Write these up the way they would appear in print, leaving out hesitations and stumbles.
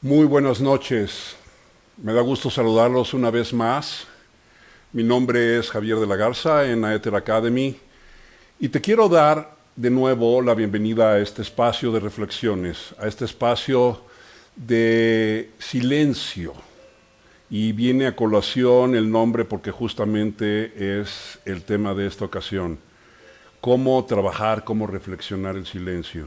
Muy buenas noches. Me da gusto saludarlos una vez más. Mi nombre es Javier de la Garza en Aether Academy y te quiero dar de nuevo la bienvenida a este espacio de reflexiones, a este espacio de silencio. Y viene a colación el nombre porque justamente es el tema de esta ocasión. Cómo trabajar, cómo reflexionar el silencio.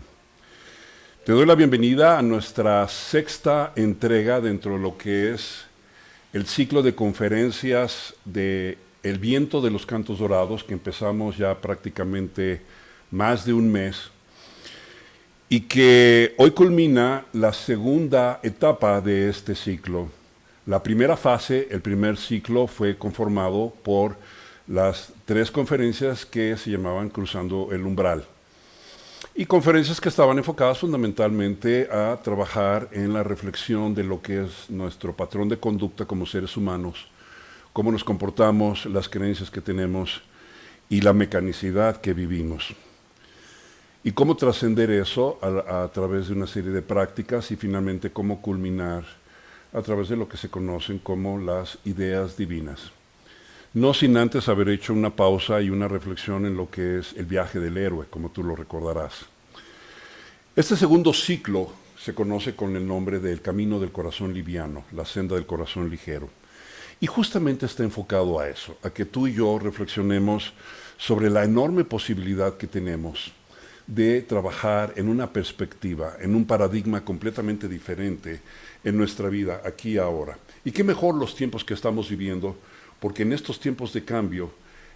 Te doy la bienvenida a nuestra sexta entrega dentro de lo que es el ciclo de conferencias de El viento de los cantos dorados, que empezamos ya prácticamente más de un mes, y que hoy culmina la segunda etapa de este ciclo. La primera fase, el primer ciclo, fue conformado por las 3 conferencias que se llamaban Cruzando el Umbral. Y conferencias que estaban enfocadas fundamentalmente a trabajar en la reflexión de lo que es nuestro patrón de conducta como seres humanos, cómo nos comportamos, las creencias que tenemos y la mecanicidad que vivimos. Y cómo trascender eso a través de una serie de prácticas y finalmente cómo culminar a través de lo que se conocen como las ideas divinas. No sin antes haber hecho una pausa y una reflexión en lo que es el viaje del héroe, como tú lo recordarás. Este segundo ciclo se conoce con el nombre del Camino del Corazón Liviano, la senda del corazón ligero. Y justamente está enfocado a eso, a que tú y yo reflexionemos sobre la enorme posibilidad que tenemos de trabajar en una perspectiva, en un paradigma completamente diferente en nuestra vida, aquí y ahora. Y qué mejor los tiempos que estamos viviendo, porque en estos tiempos de cambio,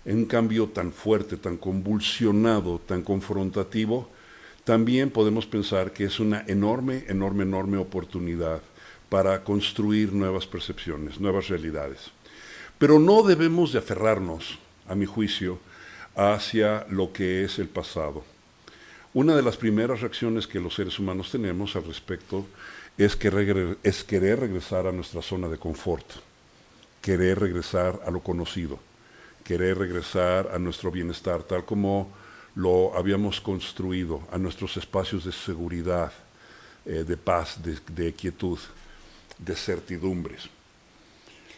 en un cambio tan fuerte, tan convulsionado, tan confrontativo, también podemos pensar que es una enorme oportunidad para construir nuevas percepciones, nuevas realidades. Pero no debemos de aferrarnos, a mi juicio, hacia lo que es el pasado. Una de las primeras reacciones que los seres humanos tenemos al respecto es querer regresar a nuestra zona de confort, querer regresar a lo conocido, querer regresar a nuestro bienestar, tal como lo habíamos construido, a nuestros espacios de seguridad, de paz, de quietud, de certidumbres.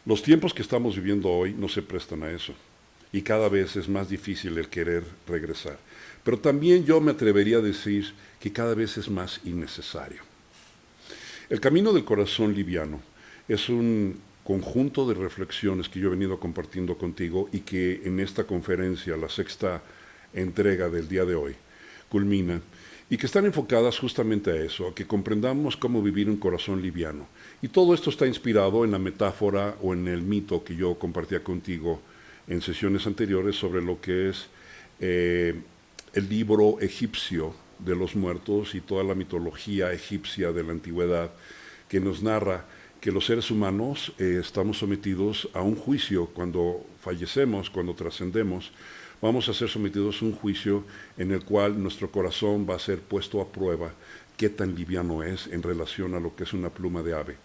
Los tiempos que estamos viviendo hoy no se prestan a eso y cada vez es más difícil el querer regresar. Pero también yo me atrevería a decir que cada vez es más innecesario. El camino del corazón liviano es un conjunto de reflexiones que yo he venido compartiendo contigo y que en esta conferencia, la sexta entrega del día de hoy, culmina, y que están enfocadas justamente a eso, a que comprendamos cómo vivir un corazón liviano. Y todo esto está inspirado en la metáfora o en el mito que yo compartía contigo en sesiones anteriores sobre lo que es el libro egipcio de los muertos y toda la mitología egipcia de la antigüedad que nos narra que los seres humanos estamos sometidos a un juicio cuando fallecemos, cuando trascendemos. Vamos a ser sometidos a un juicio en el cual nuestro corazón va a ser puesto a prueba qué tan liviano es en relación a lo que es una pluma de ave.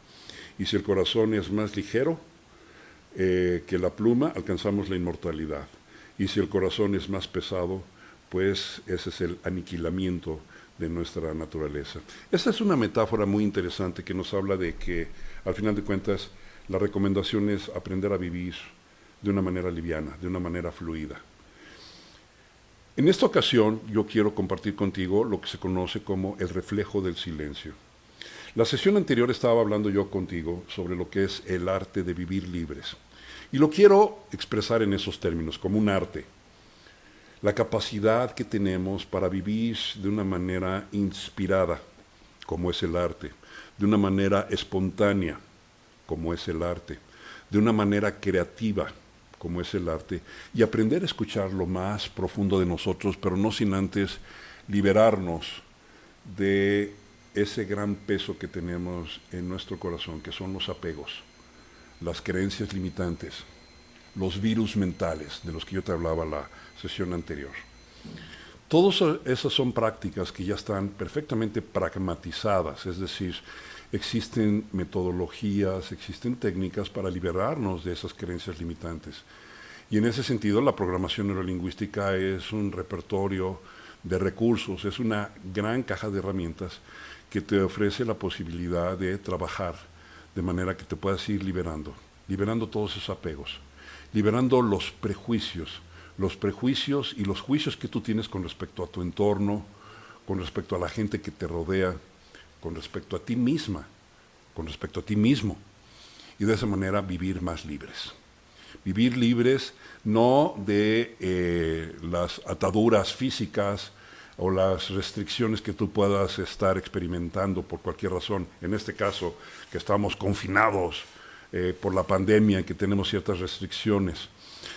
Y si el corazón es más ligero que la pluma, alcanzamos la inmortalidad. Y si el corazón es más pesado, pues ese es el aniquilamiento de nuestra naturaleza. Esta es una metáfora muy interesante que nos habla de que, al final de cuentas, la recomendación es aprender a vivir de una manera liviana, de una manera fluida. En esta ocasión yo quiero compartir contigo lo que se conoce como el reflejo del silencio. La sesión anterior estaba hablando yo contigo sobre lo que es el arte de vivir libres. Y lo quiero expresar en esos términos, como un arte. La capacidad que tenemos para vivir de una manera inspirada, como es el arte, de una manera espontánea, como es el arte, de una manera creativa, como es el arte, y aprender a escuchar lo más profundo de nosotros, pero no sin antes liberarnos de ese gran peso que tenemos en nuestro corazón, que son los apegos, las creencias limitantes, los virus mentales de los que yo te hablaba la sesión anterior. Todas esas son prácticas que ya están perfectamente pragmatizadas, es decir, existen metodologías, existen técnicas para liberarnos de esas creencias limitantes. Y en ese sentido, la programación neurolingüística es un repertorio de recursos, es una gran caja de herramientas que te ofrece la posibilidad de trabajar de manera que te puedas ir liberando todos esos apegos, liberando los prejuicios y los juicios que tú tienes con respecto a tu entorno, con respecto a la gente que te rodea, con respecto a ti misma, con respecto a ti mismo. Y de esa manera vivir más libres. Vivir libres no de las ataduras físicas o las restricciones que tú puedas estar experimentando por cualquier razón. En este caso, que estamos confinados por la pandemia y que tenemos ciertas restricciones,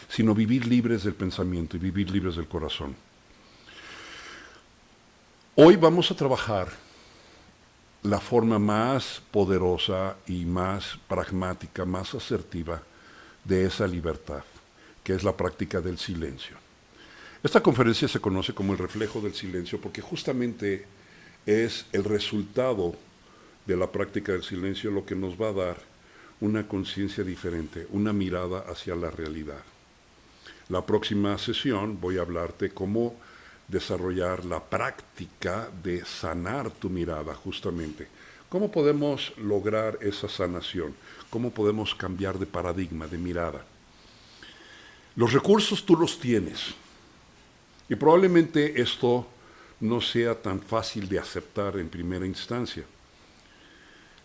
sino vivir libres del pensamiento y vivir libres del corazón. Hoy vamos a trabajar la forma más poderosa y más pragmática, más asertiva de esa libertad, que es la práctica del silencio. Esta conferencia se conoce como el reflejo del silencio porque justamente es el resultado de la práctica del silencio lo que nos va a dar una conciencia diferente, una mirada hacia la realidad. La próxima sesión voy a hablarte cómo desarrollar la práctica de sanar tu mirada, justamente. ¿Cómo podemos lograr esa sanación? ¿Cómo podemos cambiar de paradigma, de mirada? Los recursos tú los tienes. Y probablemente esto no sea tan fácil de aceptar en primera instancia.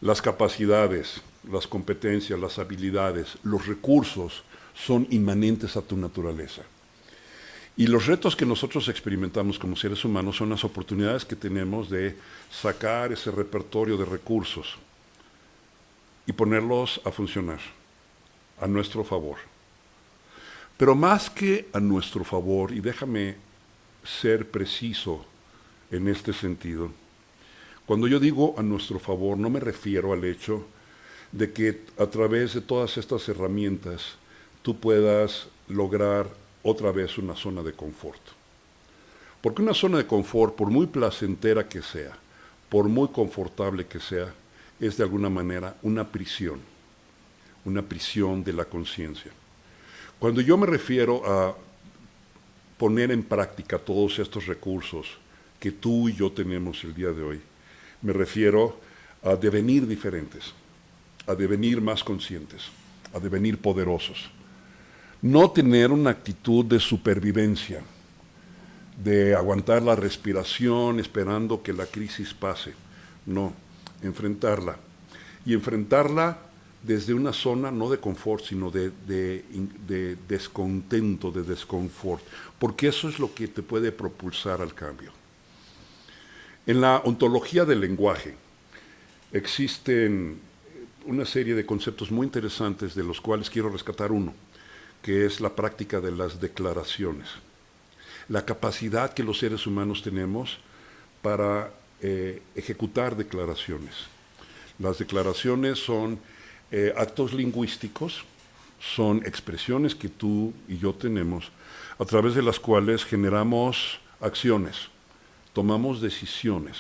Las capacidades, las competencias, las habilidades, los recursos son inmanentes a tu naturaleza. Y los retos que nosotros experimentamos como seres humanos son las oportunidades que tenemos de sacar ese repertorio de recursos y ponerlos a funcionar a nuestro favor. Pero más que a nuestro favor, y déjame ser preciso en este sentido, cuando yo digo a nuestro favor no me refiero al hecho de que a través de todas estas herramientas tú puedas lograr otra vez una zona de confort. Porque una zona de confort, por muy placentera que sea, por muy confortable que sea, es de alguna manera una prisión de la conciencia. Cuando yo me refiero a poner en práctica todos estos recursos que tú y yo tenemos el día de hoy, me refiero a devenir diferentes, a devenir más conscientes, a devenir poderosos. No tener una actitud de supervivencia, de aguantar la respiración esperando que la crisis pase. No, enfrentarla. Y enfrentarla desde una zona no de confort, sino de descontento, de desconfort, porque eso es lo que te puede propulsar al cambio. En la ontología del lenguaje existen una serie de conceptos muy interesantes de los cuales quiero rescatar uno, que es la práctica de las declaraciones. La capacidad que los seres humanos tenemos para ejecutar declaraciones. Las declaraciones son actos lingüísticos, son expresiones que tú y yo tenemos, a través de las cuales generamos acciones, tomamos decisiones.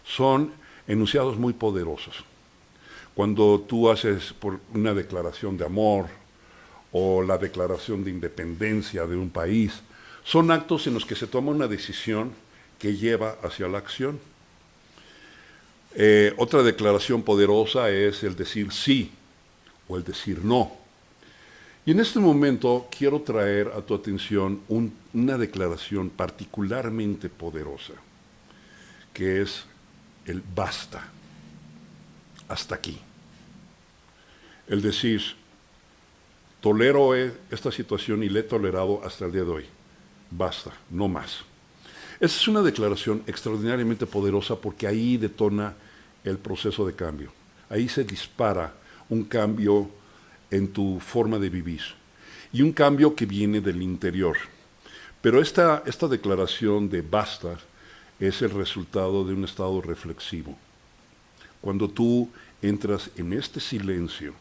Son enunciados muy poderosos. Cuando tú haces una declaración de amor o la declaración de independencia de un país, son actos en los que se toma una decisión que lleva hacia la acción. Otra declaración poderosa es el decir sí o el decir no. Y en este momento quiero traer a tu atención una declaración particularmente poderosa, que es el basta, hasta aquí. El decir, tolero esta situación y la he tolerado hasta el día de hoy. Basta, no más. Esa es una declaración extraordinariamente poderosa porque ahí detona el proceso de cambio. Ahí se dispara un cambio en tu forma de vivir y un cambio que viene del interior. Pero esta declaración de basta es el resultado de un estado reflexivo. Cuando tú entras en este silencio,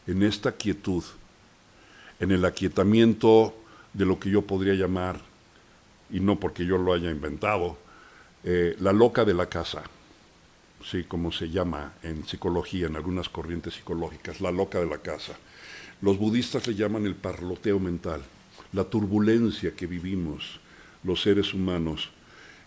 en esta quietud, en el aquietamiento de lo que yo podría llamar, y no porque yo lo haya inventado, la loca de la casa, sí, como se llama en psicología, en algunas corrientes psicológicas, la loca de la casa. Los budistas le llaman el parloteo mental, la turbulencia que vivimos los seres humanos,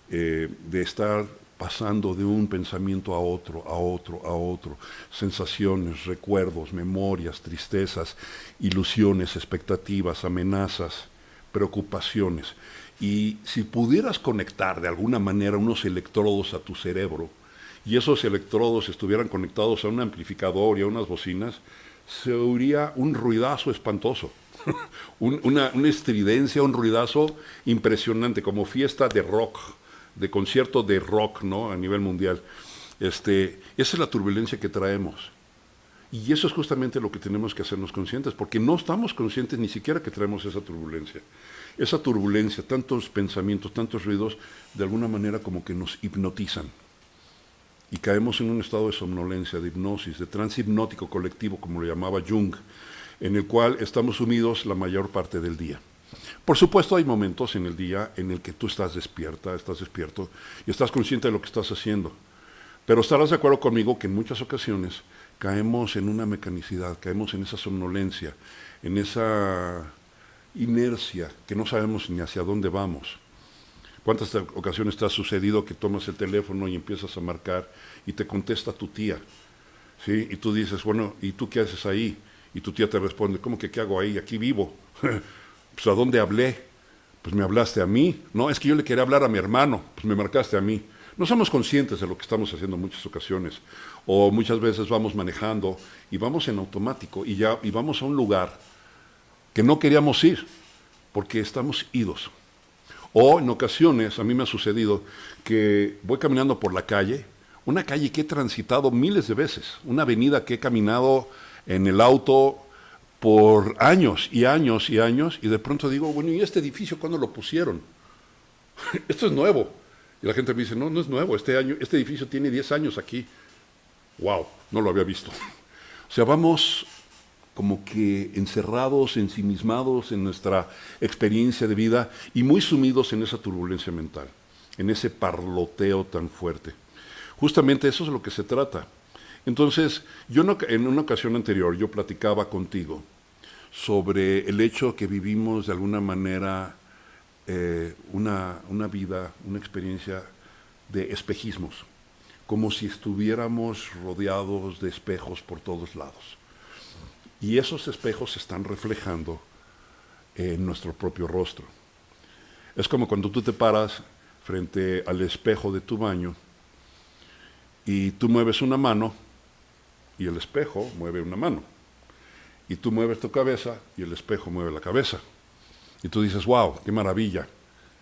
de estar pasando de un pensamiento a otro, a otro, a otro, sensaciones, recuerdos, memorias, tristezas, ilusiones, expectativas, amenazas, preocupaciones. Y si pudieras conectar de alguna manera unos electrodos a tu cerebro, y esos electrodos estuvieran conectados a un amplificador y a unas bocinas, se oiría un ruidazo espantoso, una estridencia, un ruidazo impresionante, como fiesta de rock, de concierto de rock, ¿no? A nivel mundial. Esa es la turbulencia que traemos. Y eso es justamente lo que tenemos que hacernos conscientes, porque no estamos conscientes ni siquiera que traemos esa turbulencia. Esa turbulencia, tantos pensamientos, tantos ruidos, de alguna manera como que nos hipnotizan. Y caemos en un estado de somnolencia, de hipnosis, de trance hipnótico colectivo, como lo llamaba Jung, en el cual estamos sumidos la mayor parte del día. Por supuesto, hay momentos en el día en el que tú estás despierta, estás despierto y estás consciente de lo que estás haciendo. Pero estarás de acuerdo conmigo que en muchas ocasiones caemos en una mecanicidad, caemos en esa somnolencia, en esa inercia que no sabemos ni hacia dónde vamos. ¿Cuántas ocasiones te ha sucedido que tomas el teléfono y empiezas a marcar y te contesta tu tía? ¿Sí? Y tú dices, bueno, ¿y tú qué haces ahí? Y tu tía te responde, ¿cómo que qué hago ahí? Aquí vivo. Pues ¿a dónde hablé? Pues me hablaste a mí. No, es que yo le quería hablar a mi hermano, pues me marcaste a mí. No somos conscientes de lo que estamos haciendo en muchas ocasiones. O muchas veces vamos manejando y vamos en automático y vamos a un lugar que no queríamos ir porque estamos idos. O en ocasiones, a mí me ha sucedido que voy caminando por la calle, una calle que he transitado miles de veces, una avenida que he caminado en el auto por años y años y años, y de pronto digo, bueno, ¿y este edificio cuándo lo pusieron? Esto es nuevo. Y la gente me dice, no, no es nuevo, este edificio tiene 10 años aquí. ¡Wow! No lo había visto. O sea, vamos como que encerrados, ensimismados en nuestra experiencia de vida y muy sumidos en esa turbulencia mental, en ese parloteo tan fuerte. Justamente eso es lo que se trata. Entonces, en una ocasión anterior yo platicaba contigo sobre el hecho que vivimos de alguna manera una vida, una experiencia de espejismos, como si estuviéramos rodeados de espejos por todos lados. Y esos espejos se están reflejando en nuestro propio rostro. Es como cuando tú te paras frente al espejo de tu baño y tú mueves una mano y el espejo mueve una mano. Y tú mueves tu cabeza y el espejo mueve la cabeza. Y tú dices, wow, qué maravilla,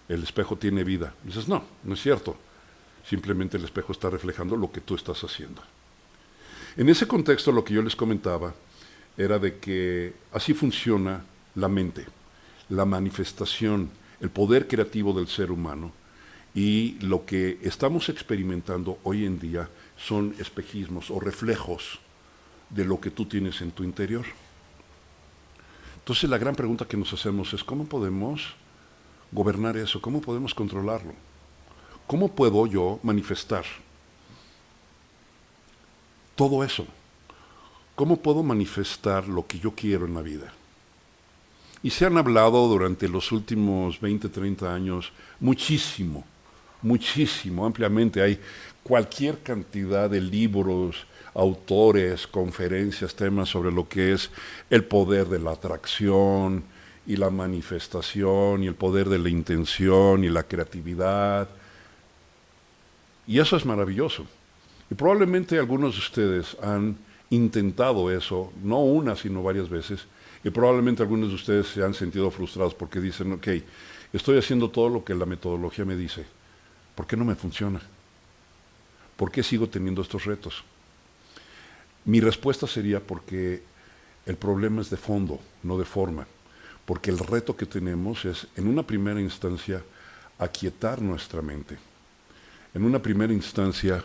el espejo tiene vida. Y dices, no, no es cierto. Simplemente el espejo está reflejando lo que tú estás haciendo. En ese contexto, lo que yo les comentaba era de que así funciona la mente, la manifestación, el poder creativo del ser humano, y lo que estamos experimentando hoy en día son espejismos o reflejos de lo que tú tienes en tu interior. Entonces la gran pregunta que nos hacemos es, ¿cómo podemos gobernar eso? ¿Cómo podemos controlarlo? ¿Cómo puedo yo manifestar todo eso? ¿Cómo puedo manifestar lo que yo quiero en la vida? Y se han hablado durante los últimos 20, 30 años muchísimo, muchísimo, ampliamente. Hay cualquier cantidad de libros, autores, conferencias, temas sobre lo que es el poder de la atracción y la manifestación y el poder de la intención y la creatividad. Y eso es maravilloso. Y probablemente algunos de ustedes han intentado eso, no una, sino varias veces, y probablemente algunos de ustedes se han sentido frustrados porque dicen, ok, estoy haciendo todo lo que la metodología me dice, ¿por qué no me funciona? ¿Por qué sigo teniendo estos retos? Mi respuesta sería porque el problema es de fondo, no de forma, porque el reto que tenemos es, en una primera instancia, aquietar nuestra mente, en una primera instancia,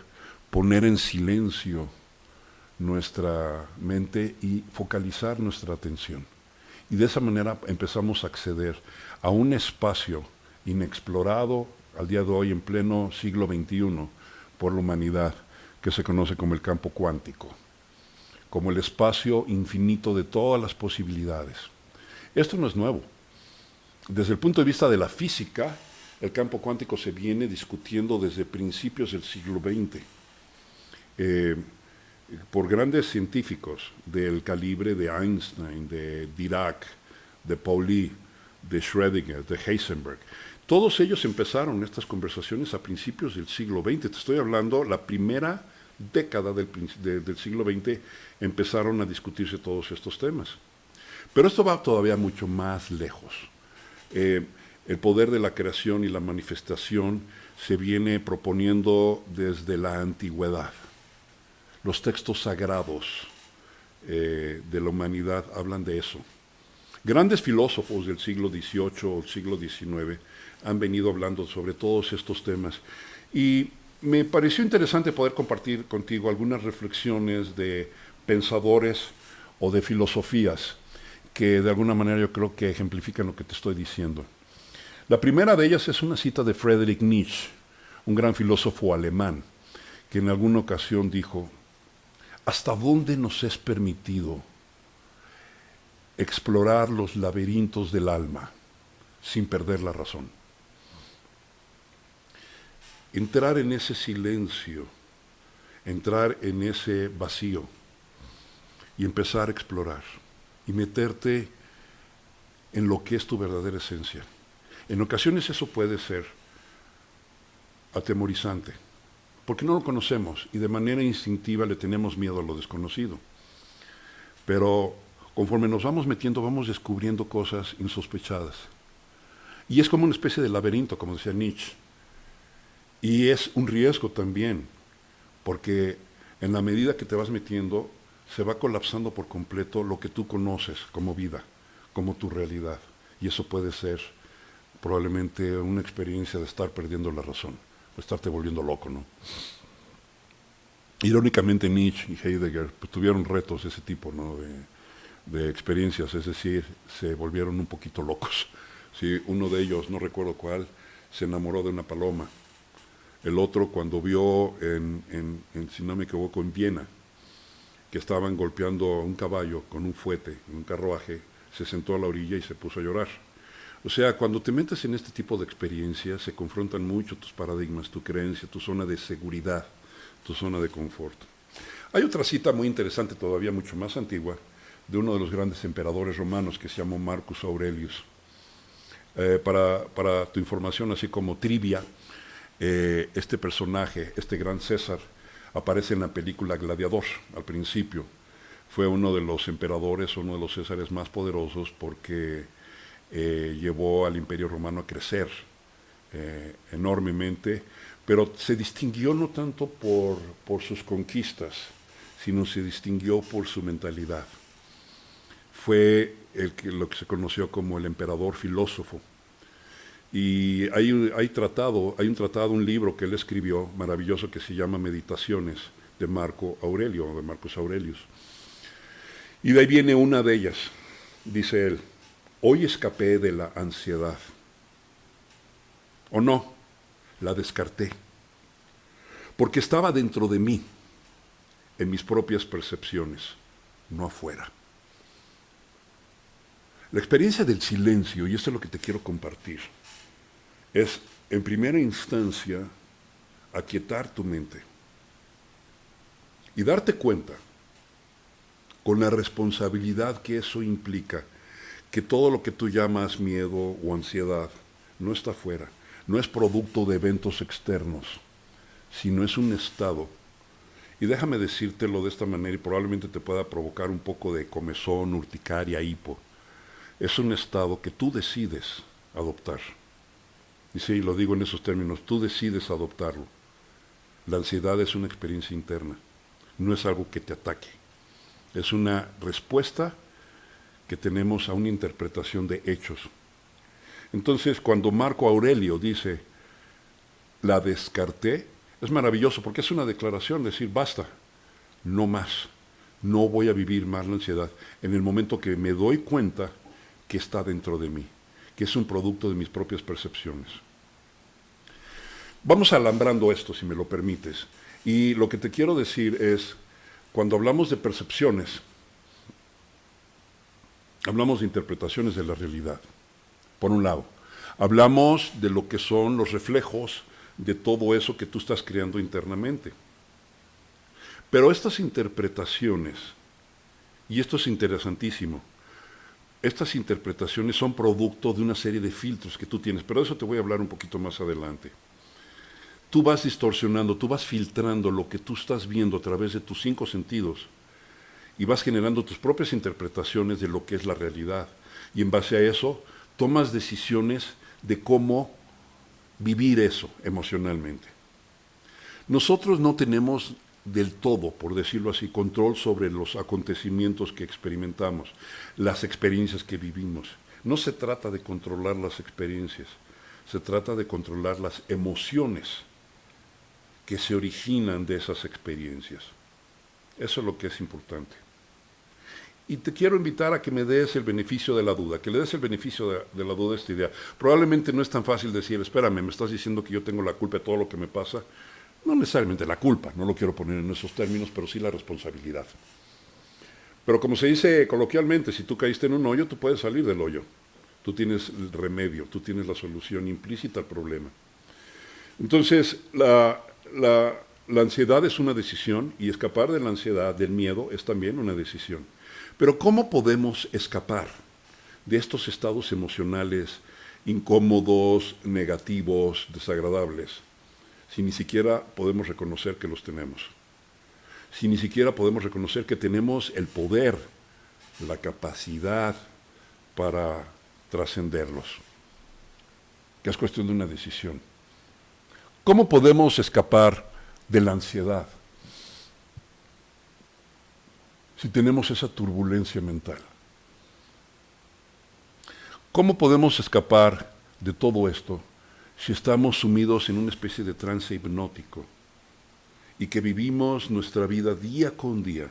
poner en silencio nuestra mente y focalizar nuestra atención. Y de esa manera empezamos a acceder a un espacio inexplorado al día de hoy en pleno siglo XXI por la humanidad, que se conoce como el campo cuántico, como el espacio infinito de todas las posibilidades. Esto no es nuevo. Desde el punto de vista de la física, el campo cuántico se viene discutiendo desde principios del siglo XX por grandes científicos del calibre de Einstein, de Dirac, de Pauli, de Schrödinger, de Heisenberg. Todos ellos empezaron estas conversaciones a principios del siglo XX. Te estoy hablando, la primera década del siglo XX empezaron a discutirse todos estos temas. Pero esto va todavía mucho más lejos. El poder de la creación y la manifestación se viene proponiendo desde la antigüedad. Los textos sagrados de la humanidad hablan de eso. Grandes filósofos del siglo XVIII o siglo XIX han venido hablando sobre todos estos temas. Y me pareció interesante poder compartir contigo algunas reflexiones de pensadores o de filosofías que de alguna manera yo creo que ejemplifican lo que te estoy diciendo. La primera de ellas es una cita de Friedrich Nietzsche, un gran filósofo alemán, que en alguna ocasión dijo: ¿hasta dónde nos es permitido explorar los laberintos del alma sin perder la razón? Entrar en ese silencio, entrar en ese vacío y empezar a explorar y meterte en lo que es tu verdadera esencia. En ocasiones eso puede ser atemorizante, porque no lo conocemos y de manera instintiva le tenemos miedo a lo desconocido. Pero conforme nos vamos metiendo, vamos descubriendo cosas insospechadas. Y es como una especie de laberinto, como decía Nietzsche. Y es un riesgo también, porque en la medida que te vas metiendo, se va colapsando por completo lo que tú conoces como vida, como tu realidad. Y eso puede ser probablemente una experiencia de estar perdiendo la razón, de estarte volviendo loco, ¿no? Irónicamente, Nietzsche y Heidegger pues, tuvieron retos de ese tipo, ¿no? de experiencias, es decir, se volvieron un poquito locos. ¿Sí? Uno de ellos, no recuerdo cuál, se enamoró de una paloma. El otro, cuando vio, si no me equivoco, en Viena, que estaban golpeando a un caballo con un fuete, un carruaje, se sentó a la orilla y se puso a llorar. O sea, cuando te metes en este tipo de experiencias, se confrontan mucho tus paradigmas, tu creencia, tu zona de seguridad, tu zona de confort. Hay otra cita muy interesante, todavía mucho más antigua, de uno de los grandes emperadores romanos que se llamó Marcus Aurelius. Para tu información, así como trivia, este personaje, este gran César, aparece en la película Gladiador al principio. Fue uno de los emperadores, uno de los césares más poderosos porque llevó al Imperio Romano a crecer enormemente, pero se distinguió no tanto por sus conquistas, sino se distinguió por su mentalidad. Fue lo que se conoció como el emperador filósofo. Y hay un tratado, un libro que él escribió, maravilloso, que se llama Meditaciones, de Marcus Aurelius. Y de ahí viene una de ellas, dice él: hoy escapé de la ansiedad. O no, la descarté, porque estaba dentro de mí, en mis propias percepciones, no afuera. La experiencia del silencio, y esto es lo que te quiero compartir, es, en primera instancia, aquietar tu mente y darte cuenta, con la responsabilidad que eso implica, que todo lo que tú llamas miedo o ansiedad no está afuera, no es producto de eventos externos, sino es un estado. Y déjame decírtelo de esta manera, y probablemente te pueda provocar un poco de comezón, urticaria, hipo. Es un estado que tú decides adoptar. Y sí, lo digo en esos términos, tú decides adoptarlo. La ansiedad es una experiencia interna, no es algo que te ataque. Es una respuesta que tenemos a una interpretación de hechos. Entonces, cuando Marco Aurelio dice, la descarté, es maravilloso porque es una declaración, decir, basta, no más, no voy a vivir más la ansiedad. En el momento que me doy cuenta que está dentro de mí, que es un producto de mis propias percepciones. Vamos alambrando esto, si me lo permites. Y lo que te quiero decir es, cuando hablamos de percepciones, hablamos de interpretaciones de la realidad, por un lado. Hablamos de lo que son los reflejos de todo eso que tú estás creando internamente. Pero estas interpretaciones, y esto es interesantísimo, estas interpretaciones son producto de una serie de filtros que tú tienes, pero de eso te voy a hablar un poquito más adelante. Tú vas distorsionando, tú vas filtrando lo que tú estás viendo a través de tus 5 sentidos y vas generando tus propias interpretaciones de lo que es la realidad. Y en base a eso, tomas decisiones de cómo vivir eso emocionalmente. Nosotros no tenemos del todo, por decirlo así, control sobre los acontecimientos que experimentamos, las experiencias que vivimos. No se trata de controlar las experiencias, se trata de controlar las emociones que se originan de esas experiencias. Eso es lo que es importante. Y te quiero invitar a que me des el beneficio de la duda, que le des el beneficio de la duda a esta idea. Probablemente no es tan fácil decir, espérame, me estás diciendo que yo tengo la culpa de todo lo que me pasa. No necesariamente la culpa, no lo quiero poner en esos términos, pero sí la responsabilidad. Pero como se dice coloquialmente, si tú caíste en un hoyo, tú puedes salir del hoyo. Tú tienes el remedio, tú tienes la solución implícita al problema. Entonces, la ansiedad es una decisión y escapar de la ansiedad, del miedo, es también una decisión. Pero ¿cómo podemos escapar de estos estados emocionales incómodos, negativos, desagradables, si ni siquiera podemos reconocer que los tenemos? Si ni siquiera podemos reconocer que tenemos el poder, la capacidad para trascenderlos, que es cuestión de una decisión. ¿Cómo podemos escapar de la ansiedad si tenemos esa turbulencia mental? ¿Cómo podemos escapar de todo esto si estamos sumidos en una especie de trance hipnótico y que vivimos nuestra vida día con día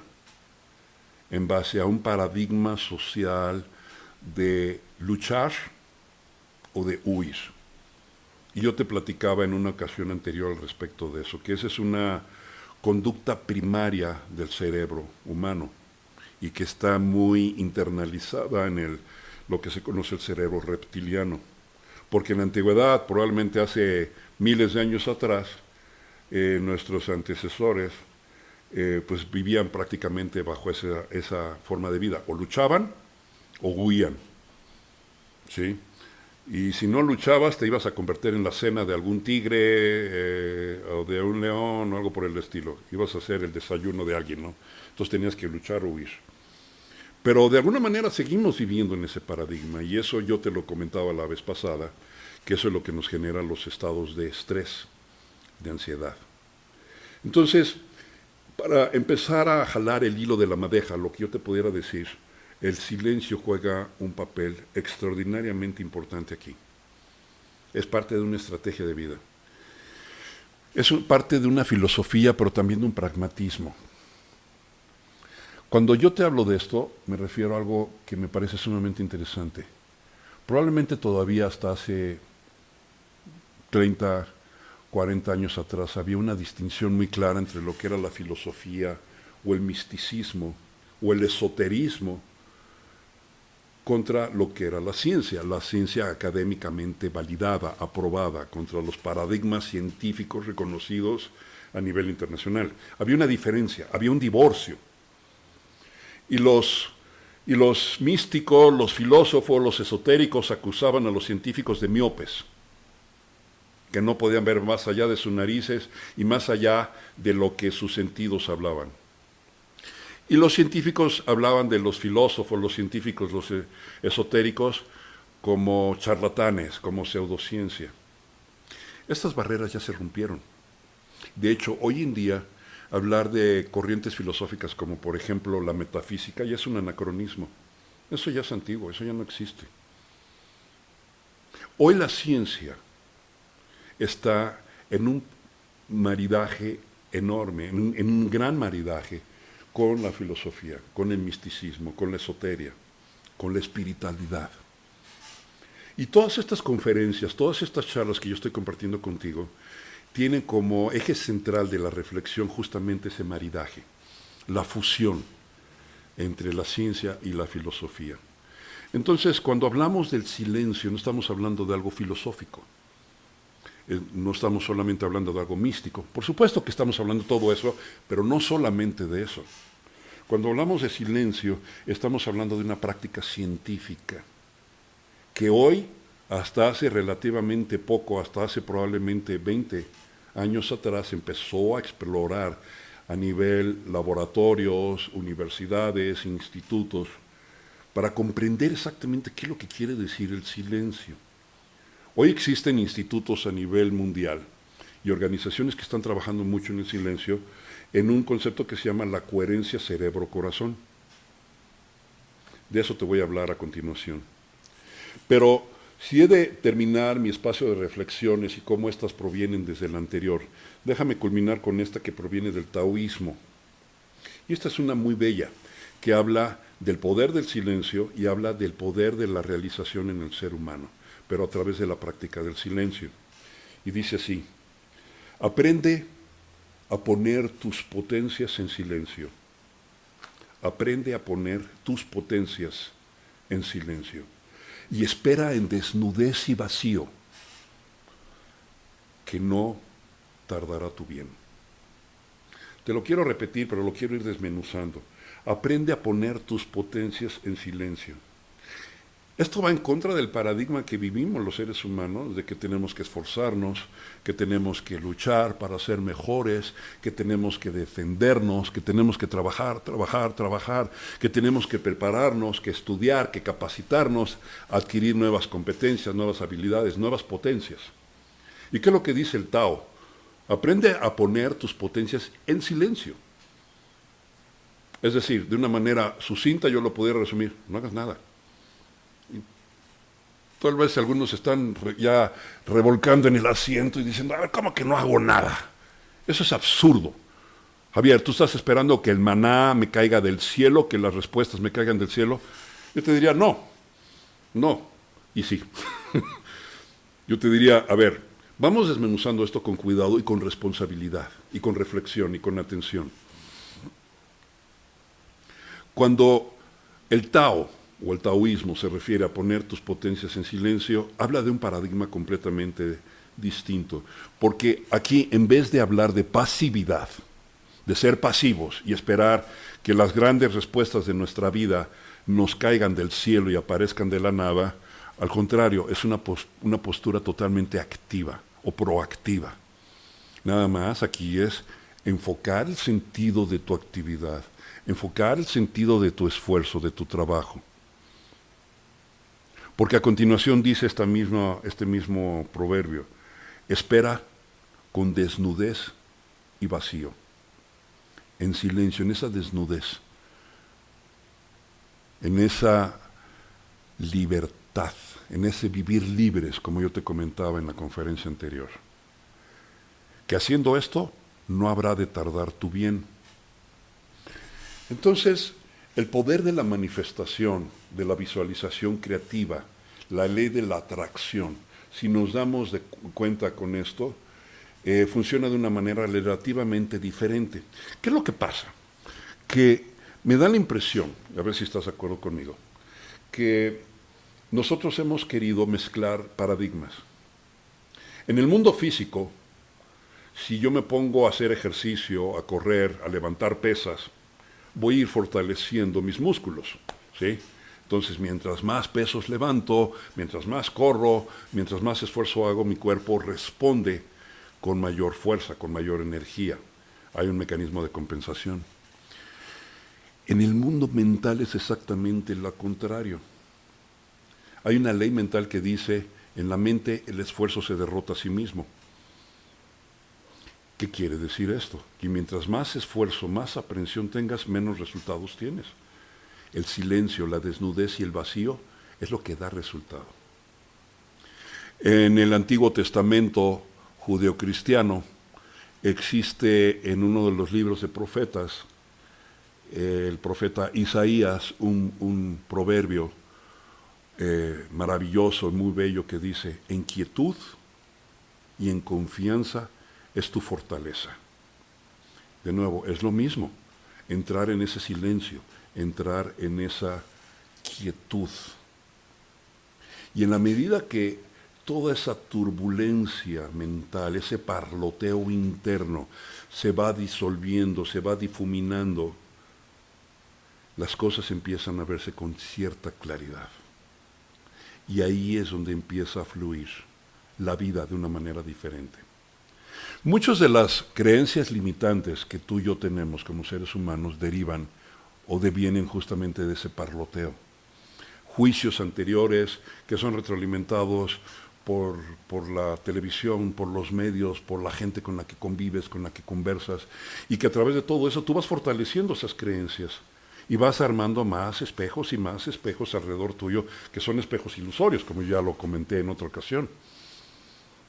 en base a un paradigma social de luchar o de huir? Y yo te platicaba en una ocasión anterior al respecto de eso, que esa es una conducta primaria del cerebro humano y que está muy internalizada en lo que se conoce el cerebro reptiliano. Porque en la antigüedad, probablemente hace miles de años atrás, nuestros antecesores pues vivían prácticamente bajo esa forma de vida. O luchaban o huían, ¿sí? Y si no luchabas, te ibas a convertir en la cena de algún tigre o de un león o algo por el estilo. Ibas a hacer el desayuno de alguien, ¿no? Entonces tenías que luchar o huir. Pero de alguna manera seguimos viviendo en ese paradigma, y eso yo te lo comentaba la vez pasada, que eso es lo que nos genera los estados de estrés, de ansiedad. Entonces, para empezar a jalar el hilo de la madeja, lo que yo te pudiera decir, el silencio juega un papel extraordinariamente importante aquí. Es parte de una estrategia de vida. Es parte de una filosofía, pero también de un pragmatismo. Cuando yo te hablo de esto, me refiero a algo que me parece sumamente interesante. Probablemente todavía hasta hace 30, 40 años atrás había una distinción muy clara entre lo que era la filosofía o el misticismo o el esoterismo contra lo que era la ciencia académicamente validada, aprobada, contra los paradigmas científicos reconocidos a nivel internacional. Había una diferencia, había un divorcio. Y los místicos, los filósofos, los esotéricos acusaban a los científicos de miopes, que no podían ver más allá de sus narices y más allá de lo que sus sentidos hablaban. Y los científicos hablaban de los filósofos, los científicos, los esotéricos, como charlatanes, como pseudociencia. Estas barreras ya se rompieron. De hecho, hoy en día, hablar de corrientes filosóficas como, por ejemplo, la metafísica, ya es un anacronismo. Eso ya es antiguo, eso ya no existe. Hoy la ciencia está en un maridaje enorme, en un gran maridaje con la filosofía, con el misticismo, con la esoteria, con la espiritualidad. Y todas estas conferencias, todas estas charlas que yo estoy compartiendo contigo, tienen como eje central de la reflexión justamente ese maridaje, la fusión entre la ciencia y la filosofía. Entonces, cuando hablamos del silencio, no estamos hablando de algo filosófico. No estamos solamente hablando de algo místico. Por supuesto que estamos hablando de todo eso, pero no solamente de eso. Cuando hablamos de silencio, estamos hablando de una práctica científica que hoy, hasta hace relativamente poco, hasta hace probablemente 20 años atrás, empezó a explorar a nivel laboratorios, universidades, institutos, para comprender exactamente qué es lo que quiere decir el silencio. Hoy existen institutos a nivel mundial y organizaciones que están trabajando mucho en el silencio en un concepto que se llama la coherencia cerebro-corazón. De eso te voy a hablar a continuación. Pero si he de terminar mi espacio de reflexiones y cómo éstas provienen desde el anterior, déjame culminar con esta que proviene del taoísmo. Y esta es una muy bella, que habla del poder del silencio y habla del poder de la realización en el ser humano, pero a través de la práctica del silencio. Y dice así: aprende a poner tus potencias en silencio. Aprende a poner tus potencias en silencio. Y espera en desnudez y vacío, que no tardará tu bien. Te lo quiero repetir, pero lo quiero ir desmenuzando. Aprende a poner tus potencias en silencio. Esto va en contra del paradigma que vivimos los seres humanos, de que tenemos que esforzarnos, que tenemos que luchar para ser mejores, que tenemos que defendernos, que tenemos que trabajar, que tenemos que prepararnos, que estudiar, que capacitarnos, adquirir nuevas competencias, nuevas habilidades, nuevas potencias. ¿Y qué es lo que dice el Tao? Aprende a poner tus potencias en silencio. Es decir, de una manera sucinta yo lo pudiera resumir: no hagas nada. Tal vez algunos están ya revolcando en el asiento y diciendo: a ver, ¿cómo que no hago nada? Eso es absurdo. Javier, tú estás esperando que el maná me caiga del cielo, que las respuestas me caigan del cielo. Yo te diría: no, y sí. Yo te diría: a ver, vamos desmenuzando esto con cuidado y con responsabilidad, y con reflexión y con atención. Cuando el Tao o el taoísmo se refiere a poner tus potencias en silencio, habla de un paradigma completamente distinto. Porque aquí, en vez de hablar de pasividad, de ser pasivos y esperar que las grandes respuestas de nuestra vida nos caigan del cielo y aparezcan de la nada, al contrario, es una postura totalmente activa o proactiva. Nada más aquí es enfocar el sentido de tu actividad, enfocar el sentido de tu esfuerzo, de tu trabajo. Porque a continuación dice este mismo proverbio: espera con desnudez y vacío. En silencio, en esa desnudez, en esa libertad, en ese vivir libres, como yo te comentaba en la conferencia anterior. Que haciendo esto, no habrá de tardar tu bien. Entonces, el poder de la manifestación, de la visualización creativa, la ley de la atracción, si nos damos cuenta con esto, funciona de una manera relativamente diferente. ¿Qué es lo que pasa? Que me da la impresión, a ver si estás de acuerdo conmigo, que nosotros hemos querido mezclar paradigmas. En el mundo físico, si yo me pongo a hacer ejercicio, a correr, a levantar pesas, voy a ir fortaleciendo mis músculos, ¿sí? Entonces, mientras más pesos levanto, mientras más corro, mientras más esfuerzo hago, mi cuerpo responde con mayor fuerza, con mayor energía. Hay un mecanismo de compensación. En el mundo mental es exactamente lo contrario. Hay una ley mental que dice: en la mente el esfuerzo se derrota a sí mismo. ¿Qué quiere decir esto? Que mientras más esfuerzo, más aprensión tengas, menos resultados tienes. El silencio, la desnudez y el vacío es lo que da resultado. En el Antiguo Testamento judeocristiano existe en uno de los libros de profetas, el profeta Isaías, un proverbio maravilloso, muy bello, que dice: en quietud y en confianza es tu fortaleza. De nuevo, es lo mismo, entrar en ese silencio, entrar en esa quietud. Y en la medida que toda esa turbulencia mental, ese parloteo interno, se va disolviendo, se va difuminando, las cosas empiezan a verse con cierta claridad. Y ahí es donde empieza a fluir la vida de una manera diferente. Muchas de las creencias limitantes que tú y yo tenemos como seres humanos derivan o devienen justamente de ese parloteo. Juicios anteriores que son retroalimentados por la televisión, por los medios, por la gente con la que convives, con la que conversas, y que a través de todo eso tú vas fortaleciendo esas creencias y vas armando más espejos y más espejos alrededor tuyo, que son espejos ilusorios, como ya lo comenté en otra ocasión.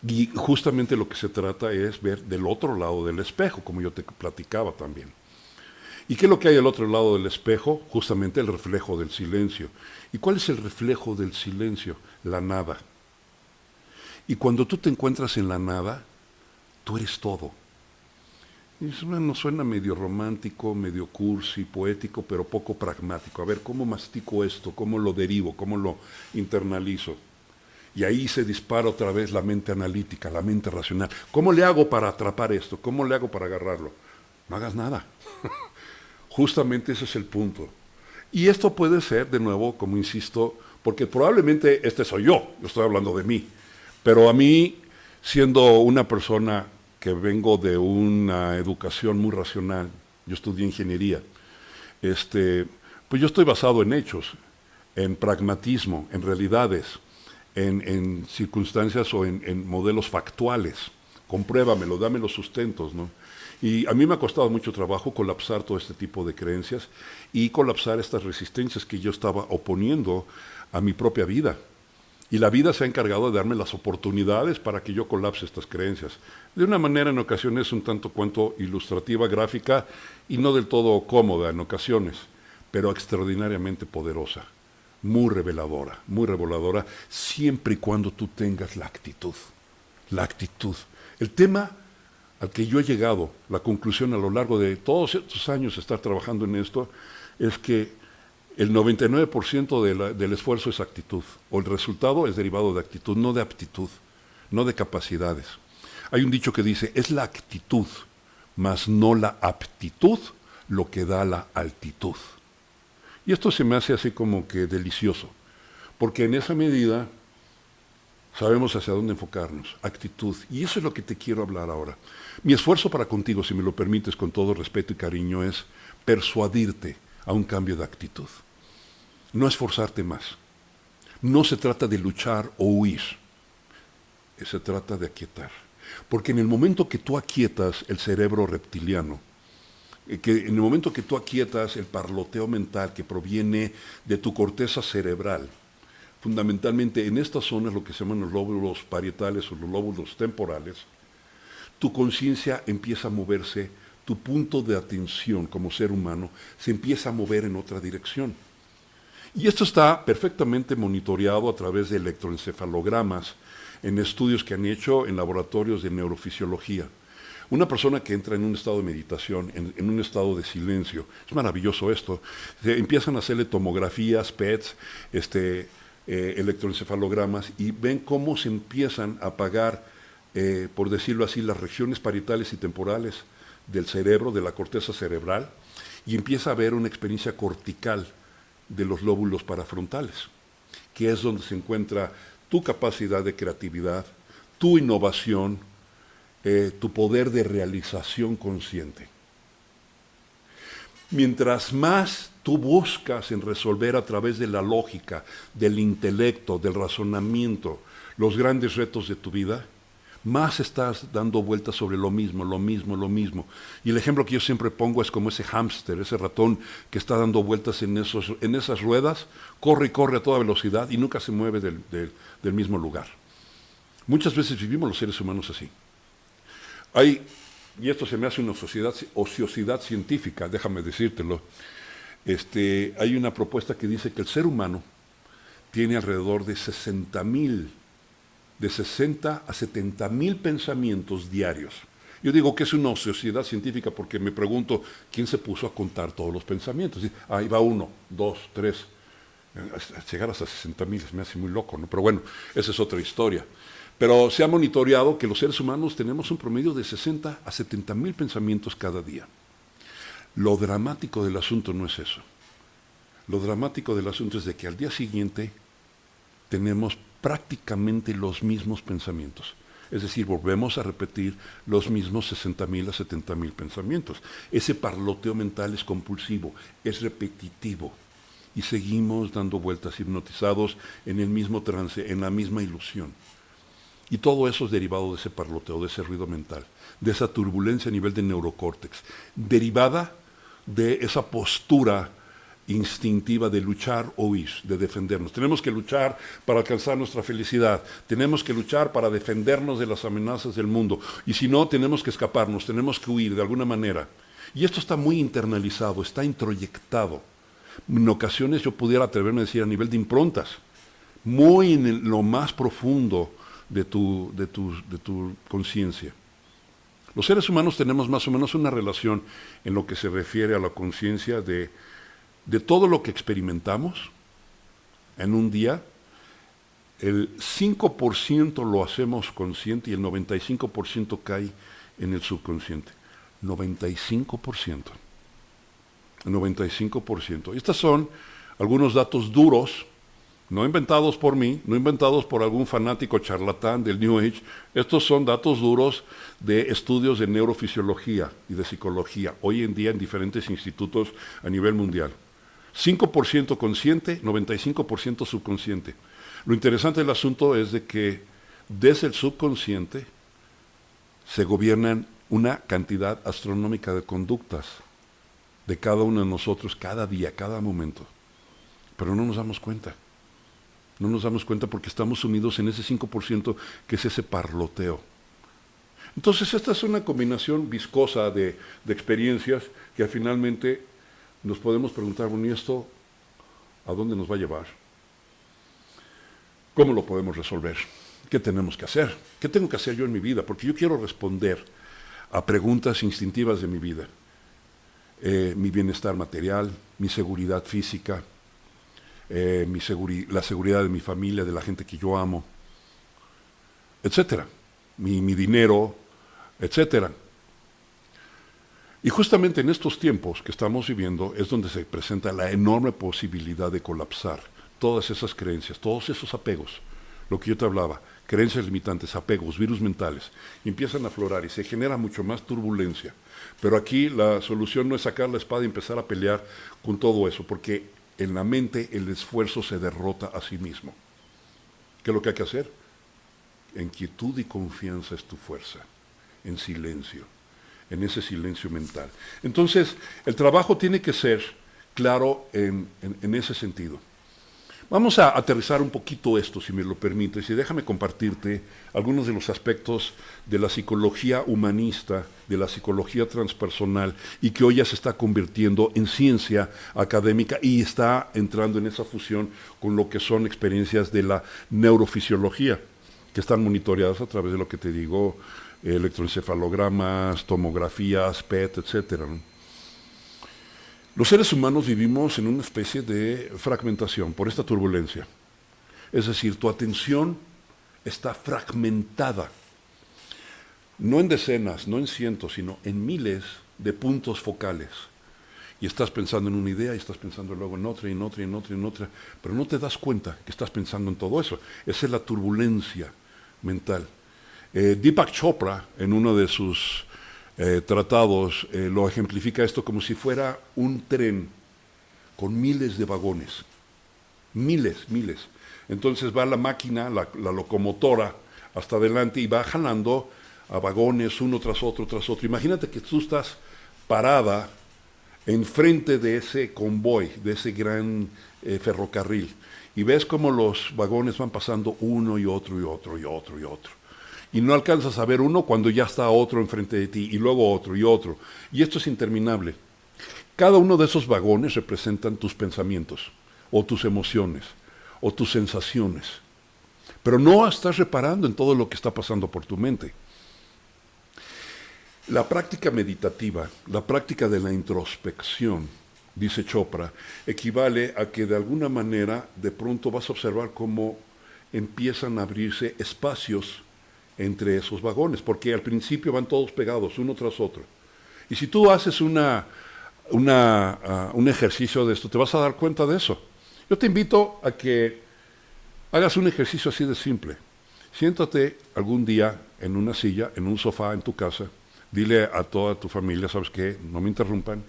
Y justamente lo que se trata es ver del otro lado del espejo, como yo te platicaba también. ¿Y qué es lo que hay al otro lado del espejo? Justamente el reflejo del silencio. ¿Y cuál es el reflejo del silencio? La nada. Y cuando tú te encuentras en la nada, tú eres todo. Y bueno, suena medio romántico, medio cursi, poético, pero poco pragmático. A ver, ¿cómo mastico esto? ¿Cómo lo derivo? ¿Cómo lo internalizo? Y ahí se dispara otra vez la mente analítica, la mente racional. ¿Cómo le hago para atrapar esto? ¿Cómo le hago para agarrarlo? No hagas nada. Justamente ese es el punto. Y esto puede ser, de nuevo, como insisto, porque probablemente este soy yo estoy hablando de mí, pero a mí, siendo una persona que vengo de una educación muy racional, yo estudié ingeniería, pues yo estoy basado en hechos, en pragmatismo, en realidades, en circunstancias o en modelos factuales. Compruébamelo, dame los sustentos, ¿no? Y a mí me ha costado mucho trabajo colapsar todo este tipo de creencias y colapsar estas resistencias que yo estaba oponiendo a mi propia vida. Y la vida se ha encargado de darme las oportunidades para que yo colapse estas creencias. De una manera en ocasiones un tanto cuanto ilustrativa, gráfica y no del todo cómoda en ocasiones, pero extraordinariamente poderosa, muy reveladora, siempre y cuando tú tengas la actitud. La actitud. El tema al que yo he llegado, la conclusión a lo largo de todos estos años de estar trabajando en esto, es que el 99% del esfuerzo es actitud, o el resultado es derivado de actitud, no de aptitud, no de capacidades. Hay un dicho que dice, es la actitud, mas no la aptitud, lo que da la altitud. Y esto se me hace así como que delicioso, porque en esa medida sabemos hacia dónde enfocarnos, actitud. Y eso es lo que te quiero hablar ahora. Mi esfuerzo para contigo, si me lo permites, con todo respeto y cariño, es persuadirte a un cambio de actitud. No esforzarte más. No se trata de luchar o huir. Se trata de aquietar. Porque en el momento que tú aquietas el cerebro reptiliano, que en el momento que tú aquietas el parloteo mental que proviene de tu corteza cerebral, fundamentalmente en estas zonas, lo que se llaman los lóbulos parietales o los lóbulos temporales, tu conciencia empieza a moverse, tu punto de atención como ser humano se empieza a mover en otra dirección. Y esto está perfectamente monitoreado a través de electroencefalogramas en estudios que han hecho en laboratorios de neurofisiología. Una persona que entra en un estado de meditación, en un estado de silencio, es maravilloso esto, empiezan a hacerle tomografías, PETs, electroencefalogramas, y ven cómo se empiezan a apagar, por decirlo así, las regiones parietales y temporales del cerebro, de la corteza cerebral, y empieza a haber una experiencia cortical de los lóbulos parafrontales, que es donde se encuentra tu capacidad de creatividad, tu innovación, tu poder de realización consciente. Mientras más tú buscas en resolver a través de la lógica, del intelecto, del razonamiento, los grandes retos de tu vida, más estás dando vueltas sobre lo mismo. Y el ejemplo que yo siempre pongo es como ese hámster, ese ratón que está dando vueltas en esas ruedas, corre y corre a toda velocidad y nunca se mueve del mismo lugar. Muchas veces vivimos los seres humanos así. Y esto se me hace una ociosidad científica, déjame decírtelo. Hay una propuesta que dice que el ser humano tiene alrededor de 60 a 70,000 pensamientos diarios. Yo digo que es una ociosidad científica porque me pregunto quién se puso a contar todos los pensamientos. Ahí va 1, 2, 3. Llegar hasta 60,000 me hace muy loco, ¿no? Pero bueno, esa es otra historia. Pero se ha monitoreado que los seres humanos tenemos un promedio de 60 a 70,000 pensamientos cada día. Lo dramático del asunto no es eso. Lo dramático del asunto es de que al día siguiente tenemos prácticamente los mismos pensamientos. Es decir, volvemos a repetir los mismos 60,000 a 70,000 pensamientos. Ese parloteo mental es compulsivo, es repetitivo. Y seguimos dando vueltas hipnotizados en el mismo trance, en la misma ilusión. Y todo eso es derivado de ese parloteo, de ese ruido mental, de esa turbulencia a nivel de neurocórtex, derivada de esa postura instintiva de luchar o huir, de defendernos. Tenemos que luchar para alcanzar nuestra felicidad, tenemos que luchar para defendernos de las amenazas del mundo, y si no, tenemos que escaparnos, tenemos que huir de alguna manera. Y esto está muy internalizado, está introyectado. En ocasiones yo pudiera atreverme a decir a nivel de improntas, muy en lo más profundo de tu conciencia. Los seres humanos tenemos más o menos una relación en lo que se refiere a la conciencia de todo lo que experimentamos en un día. El 5% lo hacemos consciente y el 95% cae en el subconsciente. 95%. 95%. Estos son algunos datos duros, no inventados por mí, no inventados por algún fanático charlatán del New Age. Estos son datos duros de estudios de neurofisiología y de psicología, hoy en día en diferentes institutos a nivel mundial. 5% consciente, 95% subconsciente. Lo interesante del asunto es de que desde el subconsciente se gobiernan una cantidad astronómica de conductas de cada uno de nosotros, cada día, cada momento. Pero no nos damos cuenta. No nos damos cuenta porque estamos sumidos en ese 5% que es ese parloteo. Entonces esta es una combinación viscosa de experiencias que finalmente nos podemos preguntar, bueno, ¿y esto a dónde nos va a llevar? ¿Cómo lo podemos resolver? ¿Qué tenemos que hacer? ¿Qué tengo que hacer yo en mi vida? Porque yo quiero responder a preguntas instintivas de mi vida. Mi bienestar material, mi seguridad física, la seguridad de mi familia, de la gente que yo amo, etcétera, mi dinero, etcétera. Y justamente en estos tiempos que estamos viviendo es donde se presenta la enorme posibilidad de colapsar todas esas creencias, todos esos apegos, lo que yo te hablaba, creencias limitantes, apegos, virus mentales, empiezan a aflorar y se genera mucho más turbulencia. Pero aquí la solución no es sacar la espada y empezar a pelear con todo eso, porque en la mente el esfuerzo se derrota a sí mismo. ¿Qué es lo que hay que hacer? En quietud y confianza es tu fuerza, en silencio, en ese silencio mental. Entonces, el trabajo tiene que ser claro en ese sentido. Vamos a aterrizar un poquito esto, si me lo permites, y déjame compartirte algunos de los aspectos de la psicología humanista, de la psicología transpersonal, y que hoy ya se está convirtiendo en ciencia académica y está entrando en esa fusión con lo que son experiencias de la neurofisiología, que están monitoreadas a través de lo que te digo, electroencefalogramas, tomografías, PET, etcétera, ¿no? Los seres humanos vivimos en una especie de fragmentación por esta turbulencia. Es decir, tu atención está fragmentada, no en decenas, no en cientos, sino en miles de puntos focales. Y estás pensando en una idea, y estás pensando luego en otra, y en otra, y en otra, y en otra, pero no te das cuenta que estás pensando en todo eso. Esa es la turbulencia mental. Deepak Chopra, en uno de sus tratados, lo ejemplifica esto como si fuera un tren con miles de vagones, miles. Entonces va la máquina, la locomotora, hasta adelante y va jalando a vagones uno tras otro. Imagínate que tú estás parada enfrente de ese convoy, de ese gran ferrocarril, y ves cómo los vagones van pasando uno y otro. Y no alcanzas a ver uno cuando ya está otro enfrente de ti, y luego otro y otro. Y esto es interminable. Cada uno de esos vagones representan tus pensamientos, o tus emociones, o tus sensaciones. Pero no estás reparando en todo lo que está pasando por tu mente. La práctica meditativa, la práctica de la introspección, dice Chopra, equivale a que de alguna manera de pronto vas a observar cómo empiezan a abrirse espacios entre esos vagones, porque al principio van todos pegados, uno tras otro. Y si tú haces un ejercicio de esto, te vas a dar cuenta de eso. Yo te invito a que hagas un ejercicio así de simple. Siéntate algún día en una silla, en un sofá en tu casa, dile a toda tu familia, ¿sabes qué? No me interrumpan,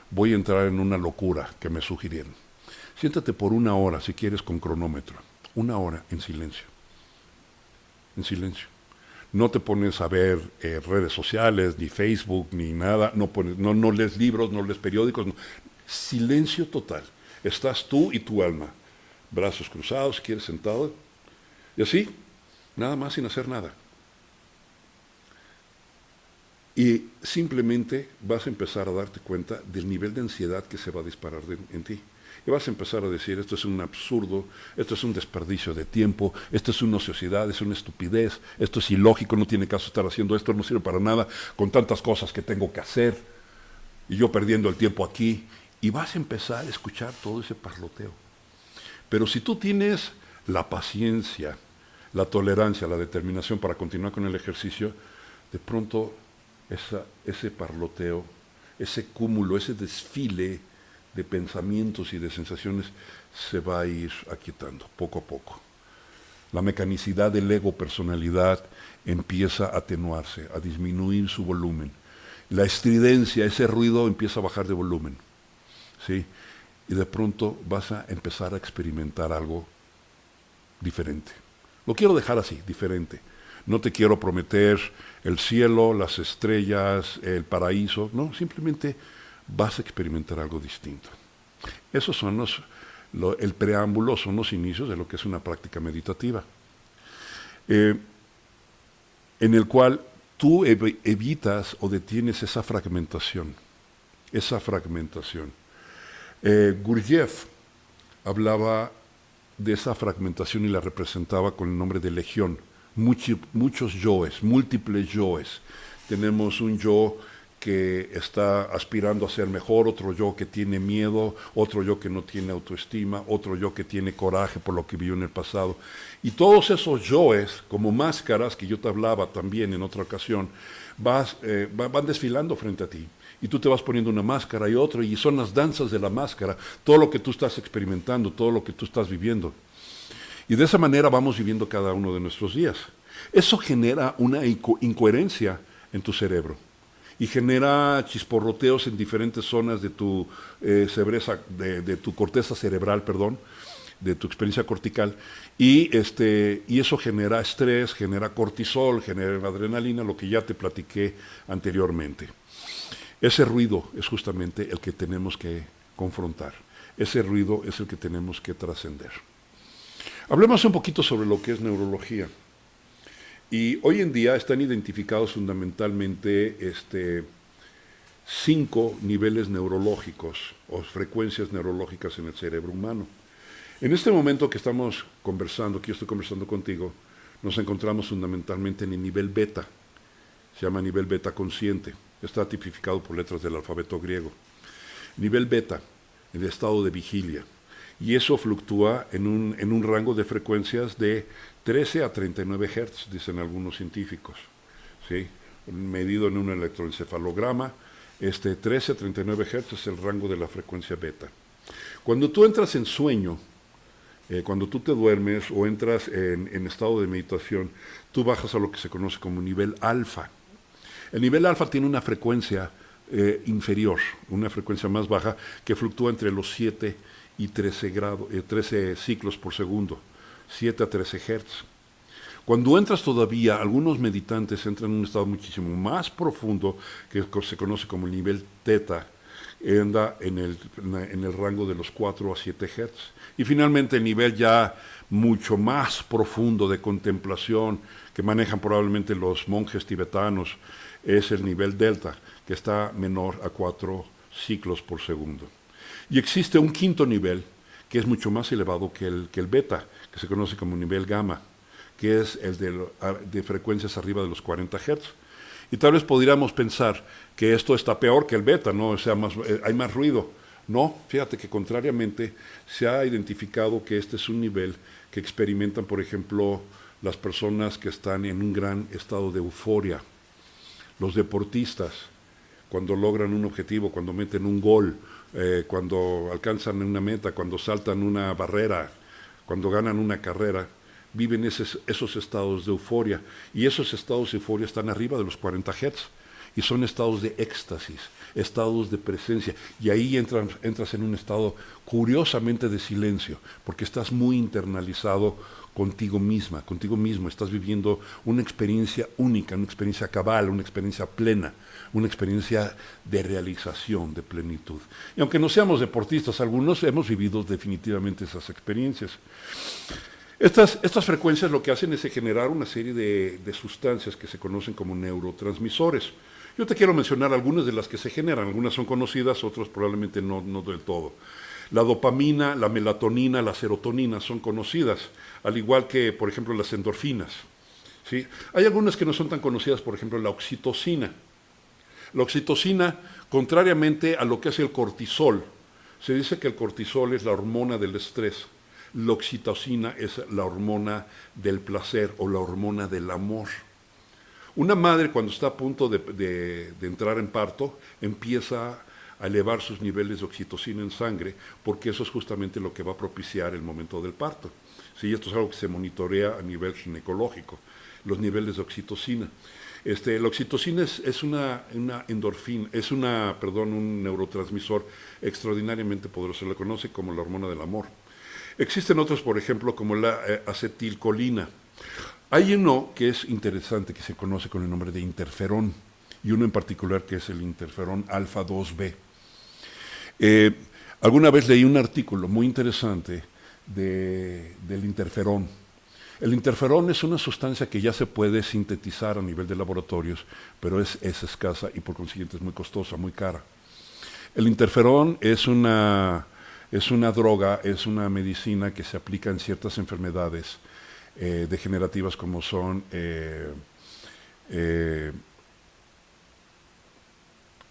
voy a entrar en una locura que me sugirieron. Siéntate por 1 hora, si quieres, con cronómetro. 1 hora en silencio. En silencio. No te pones a ver redes sociales, ni Facebook, ni nada. No lees libros, no lees periódicos. No. Silencio total. Estás tú y tu alma. Brazos cruzados, si quieres, sentado. Y así, nada más sin hacer nada. Y simplemente vas a empezar a darte cuenta del nivel de ansiedad que se va a disparar en ti. Y vas a empezar a decir, esto es un absurdo, esto es un desperdicio de tiempo, esto es una ociosidad, es una estupidez, esto es ilógico, no tiene caso estar haciendo esto, no sirve para nada, con tantas cosas que tengo que hacer, y yo perdiendo el tiempo aquí. Y vas a empezar a escuchar todo ese parloteo. Pero si tú tienes la paciencia, la tolerancia, la determinación para continuar con el ejercicio, de pronto ese parloteo, ese cúmulo, ese desfile de pensamientos y de sensaciones se va a ir aquietando poco a poco. La mecanicidad del ego personalidad empieza a atenuarse, a disminuir su volumen. La estridencia, ese ruido empieza a bajar de volumen. ¿Sí? Y de pronto vas a empezar a experimentar algo diferente. Lo quiero dejar así, diferente. No te quiero prometer el cielo, las estrellas, el paraíso. No, simplemente vas a experimentar algo distinto. Esos son el preámbulo, son los inicios de lo que es una práctica meditativa, en el cual tú evitas o detienes esa fragmentación. Gurdjieff hablaba de esa fragmentación y la representaba con el nombre de legión. Muchos yoes, múltiples yoes. Tenemos un yo que está aspirando a ser mejor, otro yo que tiene miedo, otro yo que no tiene autoestima, otro yo que tiene coraje por lo que vivió en el pasado. Y todos esos yoes, como máscaras, que yo te hablaba también en otra ocasión, van desfilando frente a ti. Y tú te vas poniendo una máscara y otro, y son las danzas de la máscara, todo lo que tú estás experimentando, todo lo que tú estás viviendo. Y de esa manera vamos viviendo cada uno de nuestros días. Eso genera una incoherencia en tu cerebro y genera chisporroteos en diferentes zonas de tu, de tu corteza cerebral, de tu experiencia cortical, y eso genera estrés, genera cortisol, genera adrenalina, lo que ya te platiqué anteriormente. Ese ruido es justamente el que tenemos que confrontar. Ese ruido es el que tenemos que trascender. Hablemos un poquito sobre lo que es neurología. Y hoy en día están identificados fundamentalmente 5 niveles neurológicos o frecuencias neurológicas en el cerebro humano. En este momento que estamos conversando, que yo estoy conversando contigo, nos encontramos fundamentalmente en el nivel beta. Se llama nivel beta consciente. Está tipificado por letras del alfabeto griego. Nivel beta, el estado de vigilia. Y eso fluctúa en un rango de frecuencias de 13 a 39 Hz, dicen algunos científicos, ¿sí? Medido en un electroencefalograma, 13 a 39 Hz es el rango de la frecuencia beta. Cuando tú entras en sueño, cuando tú te duermes o entras en estado de meditación, tú bajas a lo que se conoce como nivel alfa. El nivel alfa tiene una frecuencia inferior, una frecuencia más baja, que fluctúa entre los 7 y 13 ciclos por segundo, 7 a 13 Hz. Cuando entras todavía, algunos meditantes entran en un estado muchísimo más profundo, que se conoce como el nivel teta, anda en el rango de los 4 a 7 Hz. Y finalmente el nivel ya mucho más profundo de contemplación, que manejan probablemente los monjes tibetanos, es el nivel delta, que está menor a 4 ciclos por segundo. Y existe un quinto nivel, que es mucho más elevado que el beta, que se conoce como nivel gamma, que es el de frecuencias arriba de los 40 Hz. Y tal vez podríamos pensar que esto está peor que el beta, ¿no? O sea, hay más ruido, No, fíjate que contrariamente se ha identificado que este es un nivel que experimentan, por ejemplo, las personas que están en un gran estado de euforia, los deportistas, cuando logran un objetivo, cuando meten un gol, cuando alcanzan una meta, cuando saltan una barrera, cuando ganan una carrera, viven esos estados de euforia. Y esos estados de euforia están arriba de los 40 Hz. Y son estados de éxtasis, estados de presencia. Y ahí entras en un estado curiosamente de silencio, porque estás muy internalizado contigo misma, contigo mismo. Estás viviendo una experiencia única, una experiencia cabal, una experiencia plena, una experiencia de realización, de plenitud. Y aunque no seamos deportistas, algunos hemos vivido definitivamente esas experiencias. Estas frecuencias lo que hacen es generar una serie de sustancias que se conocen como neurotransmisores. Yo te quiero mencionar algunas de las que se generan, algunas son conocidas, otras probablemente no del todo. La dopamina, la melatonina, la serotonina son conocidas, al igual que, por ejemplo, las endorfinas. ¿Sí? Hay algunas que no son tan conocidas, por ejemplo, la oxitocina. La oxitocina, contrariamente a lo que hace el cortisol, se dice que el cortisol es la hormona del estrés. La oxitocina es la hormona del placer o la hormona del amor. Una madre cuando está a punto de entrar en parto empieza a elevar sus niveles de oxitocina en sangre porque eso es justamente lo que va a propiciar el momento del parto. Sí, esto es algo que se monitorea a nivel ginecológico, los niveles de oxitocina. La oxitocina es una endorfina, un neurotransmisor extraordinariamente poderoso, se le conoce como la hormona del amor. Existen otros, por ejemplo, como la acetilcolina. Hay uno que es interesante, que se conoce con el nombre de interferón, y uno en particular que es el interferón alfa 2B. Alguna vez leí un artículo muy interesante del interferón. El interferón es una sustancia que ya se puede sintetizar a nivel de laboratorios, pero es escasa y por consiguiente es muy costosa, muy cara. El interferón es una droga, es una medicina que se aplica en ciertas enfermedades degenerativas como son,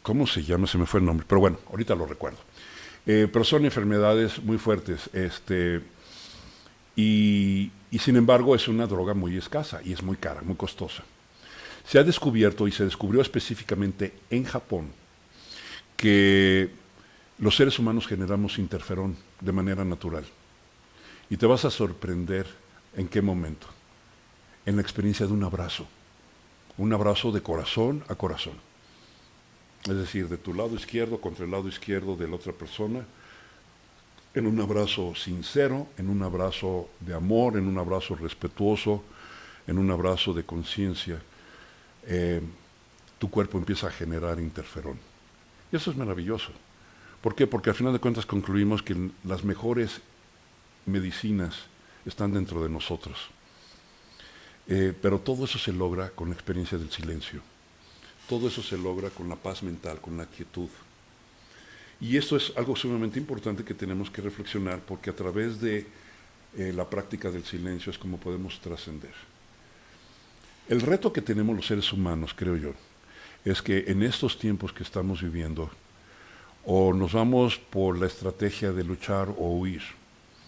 ¿cómo se llama? Se me fue el nombre, pero bueno, ahorita lo recuerdo. Pero son enfermedades muy fuertes, y sin embargo es una droga muy escasa y es muy cara, muy costosa. Se ha descubierto y se descubrió específicamente en Japón que los seres humanos generamos interferón de manera natural. Y te vas a sorprender en qué momento. En la experiencia de un abrazo de corazón a corazón. Es decir, de tu lado izquierdo contra el lado izquierdo de la otra persona, en un abrazo sincero, en un abrazo de amor, en un abrazo respetuoso, en un abrazo de conciencia, tu cuerpo empieza a generar interferón. Y eso es maravilloso. ¿Por qué? Porque al final de cuentas concluimos que las mejores medicinas están dentro de nosotros. Pero todo eso se logra con la experiencia del silencio. Todo eso se logra con la paz mental, con la quietud. Y esto es algo sumamente importante que tenemos que reflexionar porque a través de la práctica del silencio es como podemos trascender. El reto que tenemos los seres humanos, creo yo, es que en estos tiempos que estamos viviendo, o nos vamos por la estrategia de luchar o huir.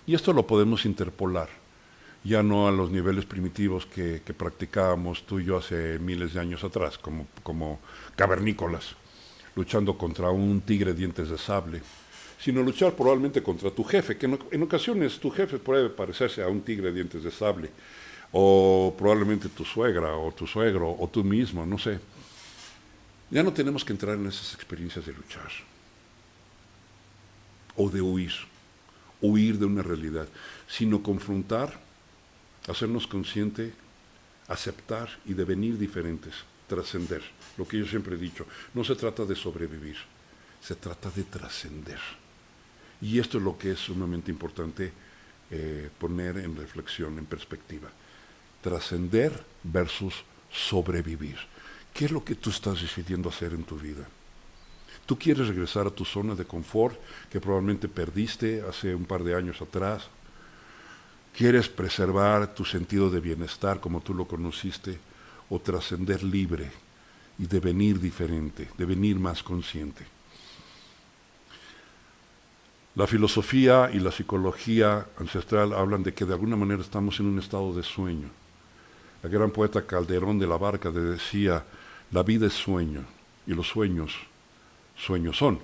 Y esto lo podemos interpolar, ya no a los niveles primitivos que practicábamos tú y yo hace miles de años atrás, como cavernícolas, luchando contra un tigre de dientes de sable, sino luchar probablemente contra tu jefe, que en ocasiones tu jefe puede parecerse a un tigre de dientes de sable, o probablemente tu suegra, o tu suegro, o tú mismo, no sé. Ya no tenemos que entrar en esas experiencias de luchar, o de huir de una realidad, sino confrontar, hacernos consciente, aceptar y devenir diferentes, trascender. Lo que yo siempre he dicho, no se trata de sobrevivir, se trata de trascender. Y esto es lo que es sumamente importante poner en reflexión, en perspectiva. Trascender versus sobrevivir. ¿Qué es lo que tú estás decidiendo hacer en tu vida? ¿Tú quieres regresar a tu zona de confort que probablemente perdiste hace un par de años atrás? ¿Quieres preservar tu sentido de bienestar como tú lo conociste? ¿O trascender libre y devenir diferente, devenir más consciente? La filosofía y la psicología ancestral hablan de que de alguna manera estamos en un estado de sueño. El gran poeta Calderón de la Barca decía, la vida es sueño y los sueños, sueños son.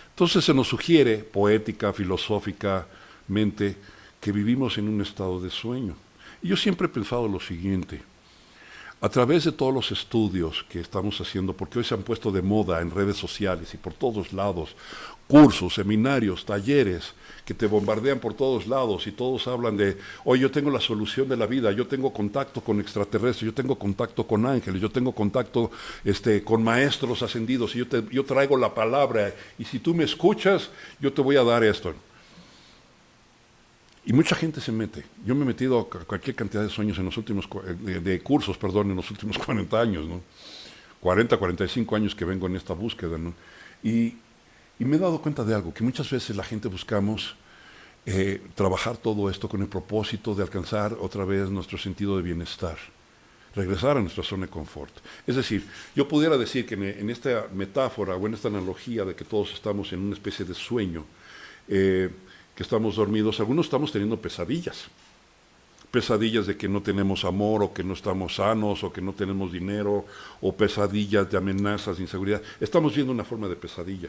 Entonces se nos sugiere, poética, filosóficamente, que vivimos en un estado de sueño. Y yo siempre he pensado lo siguiente, a través de todos los estudios que estamos haciendo, porque hoy se han puesto de moda en redes sociales y por todos lados, cursos, seminarios, talleres, que te bombardean por todos lados y todos hablan de, oye, yo tengo la solución de la vida, yo tengo contacto con extraterrestres, yo tengo contacto con ángeles, yo tengo contacto con maestros ascendidos, y yo traigo la palabra, y si tú me escuchas, yo te voy a dar esto. Y mucha gente se mete. Yo me he metido a cualquier cantidad de sueños en los últimos, de cursos, perdón, en los últimos 40 años, ¿no? 40, 45 años que vengo en esta búsqueda, ¿no? Y me he dado cuenta de algo, que muchas veces la gente buscamos trabajar todo esto con el propósito de alcanzar otra vez nuestro sentido de bienestar, regresar a nuestra zona de confort. Es decir, yo pudiera decir que en esta metáfora o en esta analogía de que todos estamos en una especie de sueño, que estamos dormidos, algunos estamos teniendo pesadillas. Pesadillas de que no tenemos amor, o que no estamos sanos, o que no tenemos dinero, o pesadillas de amenazas, de inseguridad. Estamos viendo una forma de pesadilla.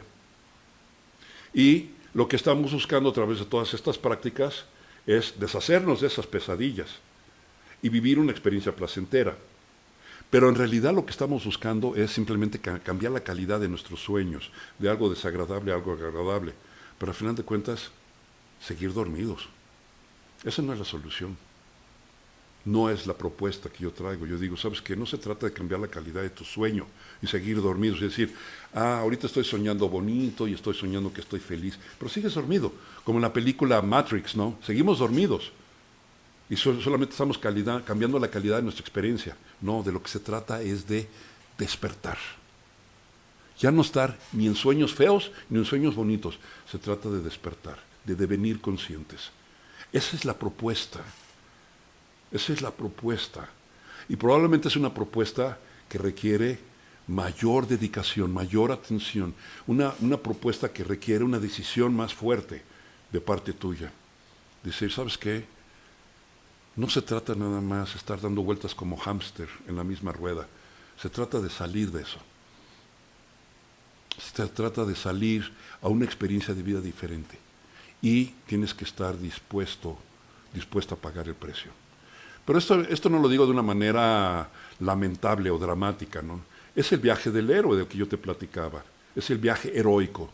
Y lo que estamos buscando a través de todas estas prácticas es deshacernos de esas pesadillas y vivir una experiencia placentera. Pero en realidad lo que estamos buscando es simplemente cambiar la calidad de nuestros sueños, de algo desagradable a algo agradable. Pero al final de cuentas, seguir dormidos. Esa no es la solución. No es la propuesta que yo traigo. Yo digo, ¿sabes qué? No se trata de cambiar la calidad de tu sueño y seguir dormidos. Es decir, ahorita estoy soñando bonito y estoy soñando que estoy feliz, pero sigues dormido. Como en la película Matrix, ¿no? Seguimos dormidos. Y solamente estamos cambiando la calidad de nuestra experiencia. No, de lo que se trata es de despertar. Ya no estar ni en sueños feos ni en sueños bonitos. Se trata de despertar, de devenir conscientes. Esa es la propuesta. Esa es la propuesta. Y probablemente es una propuesta que requiere mayor dedicación, mayor atención. Una propuesta que requiere una decisión más fuerte de parte tuya. Decir, ¿sabes qué? No se trata nada más de estar dando vueltas como hámster en la misma rueda. Se trata de salir de eso. Se trata de salir a una experiencia de vida diferente. Y tienes que estar dispuesta a pagar el precio. Pero esto no lo digo de una manera lamentable o dramática, ¿no? Es el viaje del héroe del que yo te platicaba. Es el viaje heroico,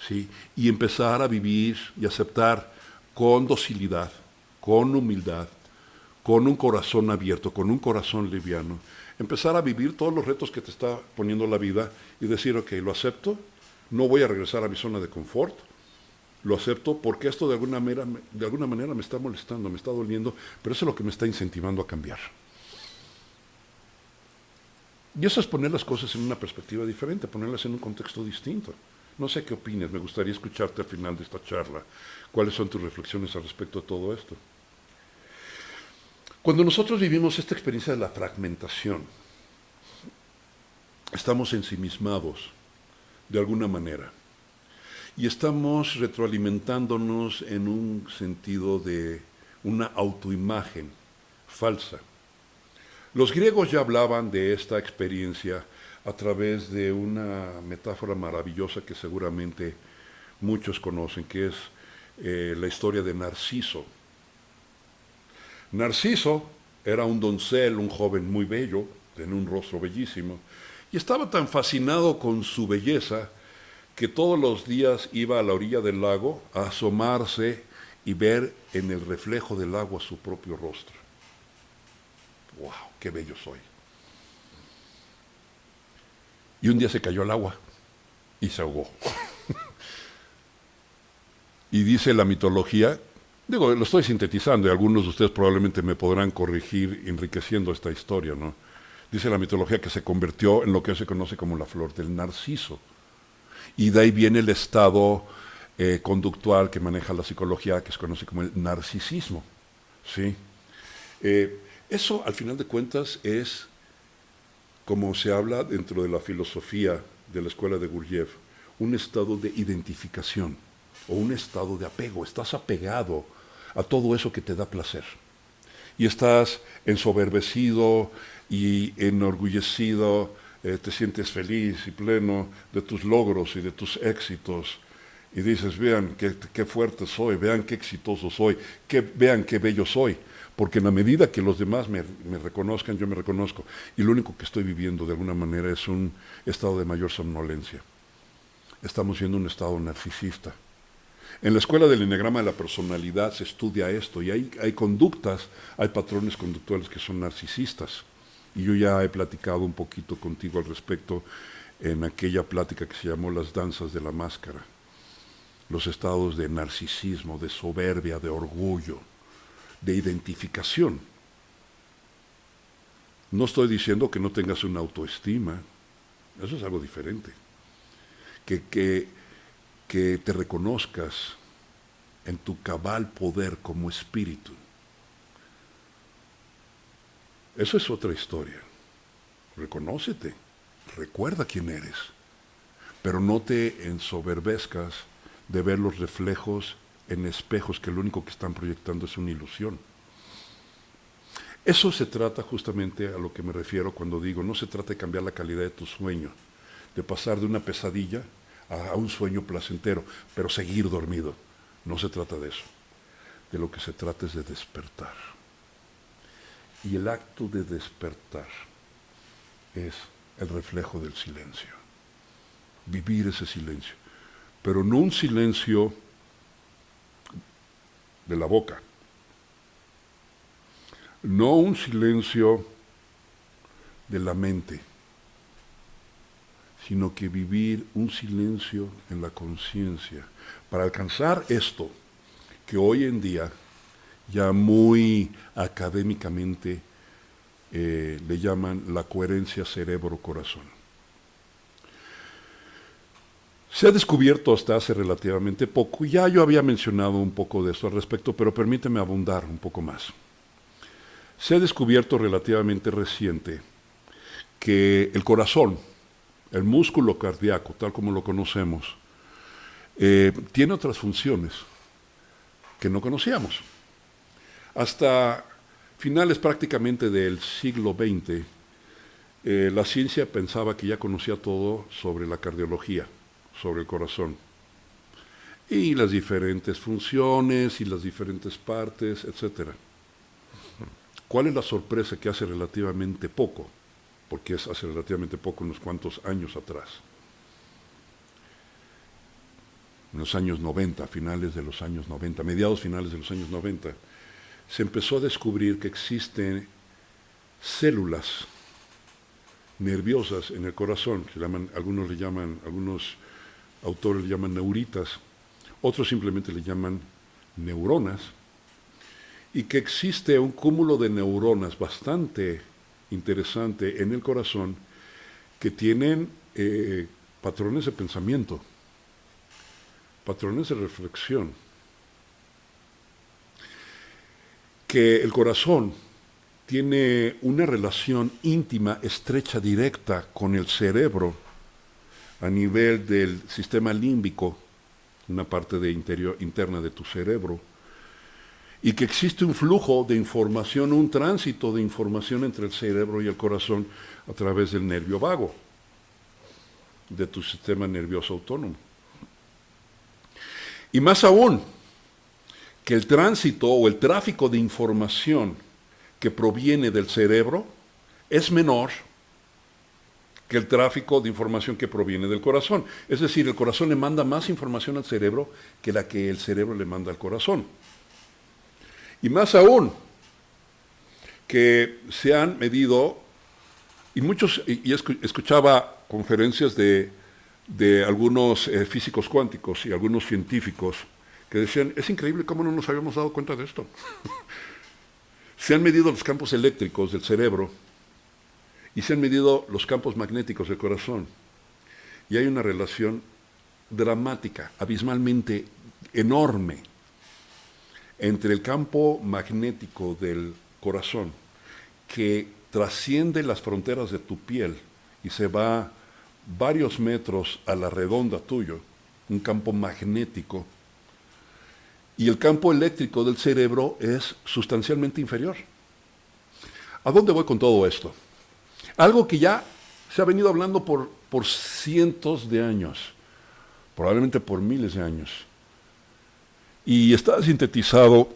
¿sí? Y empezar a vivir y aceptar con docilidad, con humildad, con un corazón abierto, con un corazón liviano. Empezar a vivir todos los retos que te está poniendo la vida y decir, ok, lo acepto, no voy a regresar a mi zona de confort, lo acepto porque esto de alguna manera me está molestando, me está doliendo, pero eso es lo que me está incentivando a cambiar. Y eso es poner las cosas en una perspectiva diferente, ponerlas en un contexto distinto. No sé qué opinas, me gustaría escucharte al final de esta charla. ¿Cuáles son tus reflexiones al respecto de todo esto? Cuando nosotros vivimos esta experiencia de la fragmentación, estamos ensimismados de alguna manera. Y estamos retroalimentándonos en un sentido de una autoimagen falsa. Los griegos ya hablaban de esta experiencia a través de una metáfora maravillosa que seguramente muchos conocen, que es la historia de Narciso. Narciso era un doncel, un joven muy bello, tenía un rostro bellísimo, y estaba tan fascinado con su belleza que todos los días iba a la orilla del lago a asomarse y ver en el reflejo del agua su propio rostro. ¡Wow! ¡Qué bello soy! Y un día se cayó al agua y se ahogó. Y dice la mitología, digo, lo estoy sintetizando y algunos de ustedes probablemente me podrán corregir enriqueciendo esta historia, ¿no? Dice la mitología que se convirtió en lo que se conoce como la flor del narciso. Y de ahí viene el estado conductual que maneja la psicología, que se conoce como el narcisismo, ¿sí? Eso, al final de cuentas, es como se habla dentro de la filosofía de la escuela de Gurdjieff, un estado de identificación. o un estado de apego. Estás apegado a todo eso que te da placer. Y estás ensoberbecido y enorgullecido, te sientes feliz y pleno de tus logros y de tus éxitos. Y dices, vean qué fuerte soy, vean qué exitoso soy, vean qué bello soy. Porque en la medida que los demás me reconozcan, yo me reconozco. Y lo único que estoy viviendo de alguna manera es un estado de mayor somnolencia. Estamos viendo un estado narcisista. En la escuela del Enneagrama de la personalidad se estudia esto y hay conductas, hay patrones conductuales que son narcisistas. Y yo ya he platicado un poquito contigo al respecto en aquella plática que se llamó Las danzas de la máscara. Los estados de narcisismo, de soberbia, de orgullo, de identificación. No estoy diciendo que no tengas una autoestima, eso es algo diferente. Que te reconozcas en tu cabal poder como espíritu. Eso es otra historia. Reconócete, recuerda quién eres, pero no te ensoberbezcas de ver los reflejos en espejos que lo único que están proyectando es una ilusión. Eso se trata justamente a lo que me refiero cuando digo, no se trata de cambiar la calidad de tu sueño, de pasar de una pesadilla a un sueño placentero, pero seguir dormido. No se trata de eso. De lo que se trata es de despertar. Y el acto de despertar es el reflejo del silencio. Vivir ese silencio. Pero no un silencio de la boca. No un silencio de la mente, sino que vivir un silencio en la conciencia. Para alcanzar esto, que hoy en día, ya muy académicamente, le llaman la coherencia cerebro-corazón. Se ha descubierto hasta hace relativamente poco, y ya yo había mencionado un poco de esto al respecto, pero permíteme abundar un poco más. Se ha descubierto relativamente reciente que el corazón, el músculo cardíaco, tal como lo conocemos, tiene otras funciones que no conocíamos. Hasta finales prácticamente del siglo XX, la ciencia pensaba que ya conocía todo sobre la cardiología, sobre el corazón, y las diferentes funciones y las diferentes partes, etc. ¿Cuál es la sorpresa? Que hace relativamente poco, porque es hace relativamente poco, unos cuantos años atrás, en los años 90, finales de los años 90, mediados finales de los años 90, se empezó a descubrir que existen células nerviosas en el corazón, que algunos autores le llaman neuritas, otros simplemente le llaman neuronas, y que existe un cúmulo de neuronas bastante interesante en el corazón que tienen patrones de pensamiento, patrones de reflexión, que el corazón tiene una relación íntima, estrecha, directa con el cerebro a nivel del sistema límbico, una parte interna de tu cerebro, y que existe un flujo de información, un tránsito de información entre el cerebro y el corazón a través del nervio vago, de tu sistema nervioso autónomo. Y más aún, que el tránsito o el tráfico de información que proviene del cerebro es menor que el tráfico de información que proviene del corazón. Es decir, el corazón le manda más información al cerebro que la que el cerebro le manda al corazón. Y más aún, que se han medido, y escuchaba conferencias de algunos físicos cuánticos y algunos científicos que decían, es increíble cómo no nos habíamos dado cuenta de esto. Se han medido los campos eléctricos del cerebro y se han medido los campos magnéticos del corazón. Y hay una relación dramática, abismalmente enorme, entre el campo magnético del corazón, que trasciende las fronteras de tu piel y se va varios metros a la redonda tuyo, un campo magnético y el campo eléctrico del cerebro es sustancialmente inferior. ¿A dónde voy con todo esto? Algo que ya se ha venido hablando por cientos de años, probablemente por miles de años, y está sintetizado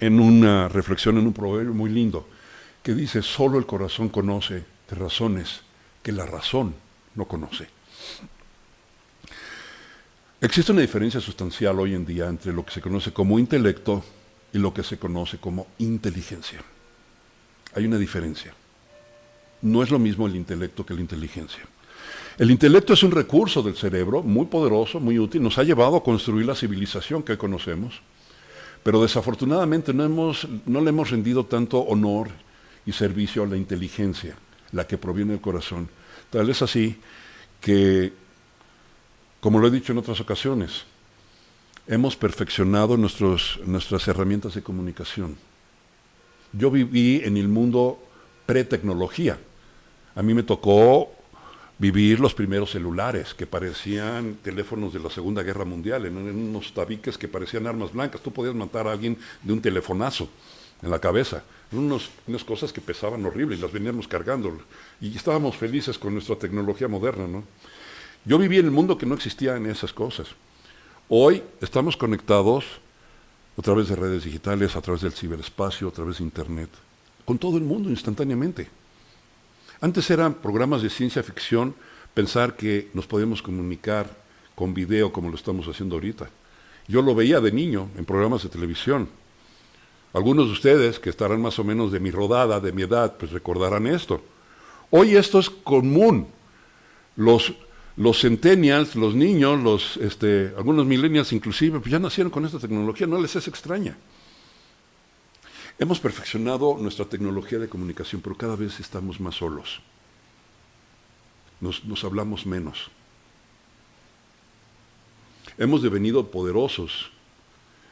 en una reflexión, en un proverbio muy lindo, que dice: solo el corazón conoce de razones que la razón no conoce. Existe una diferencia sustancial hoy en día entre lo que se conoce como intelecto y lo que se conoce como inteligencia. Hay una diferencia. No es lo mismo el intelecto que la inteligencia. El intelecto es un recurso del cerebro muy poderoso, muy útil, nos ha llevado a construir la civilización que hoy conocemos, pero desafortunadamente no le hemos rendido tanto honor y servicio a la inteligencia, la que proviene del corazón. Tal es así que, como lo he dicho en otras ocasiones, hemos perfeccionado nuestras herramientas de comunicación. Yo viví en el mundo pre-tecnología. A mí me tocó vivir los primeros celulares, que parecían teléfonos de la Segunda Guerra Mundial, en unos tabiques que parecían armas blancas. Tú podías matar a alguien de un telefonazo en la cabeza. Unas cosas que pesaban horrible y las veníamos cargando. Y estábamos felices con nuestra tecnología moderna, ¿no? Yo viví en el mundo que no existían esas cosas. Hoy estamos conectados a través de redes digitales, a través del ciberespacio, a través de Internet, con todo el mundo instantáneamente. Antes eran programas de ciencia ficción pensar que nos podíamos comunicar con video como lo estamos haciendo ahorita. Yo lo veía de niño en programas de televisión. Algunos de ustedes que estarán más o menos de mi rodada, de mi edad, pues recordarán esto. Hoy esto es común. Los centennials, los niños, algunos millennials inclusive, pues ya nacieron con esta tecnología, no les es extraña. Hemos perfeccionado nuestra tecnología de comunicación, pero cada vez estamos más solos. Nos hablamos menos. Hemos devenido poderosos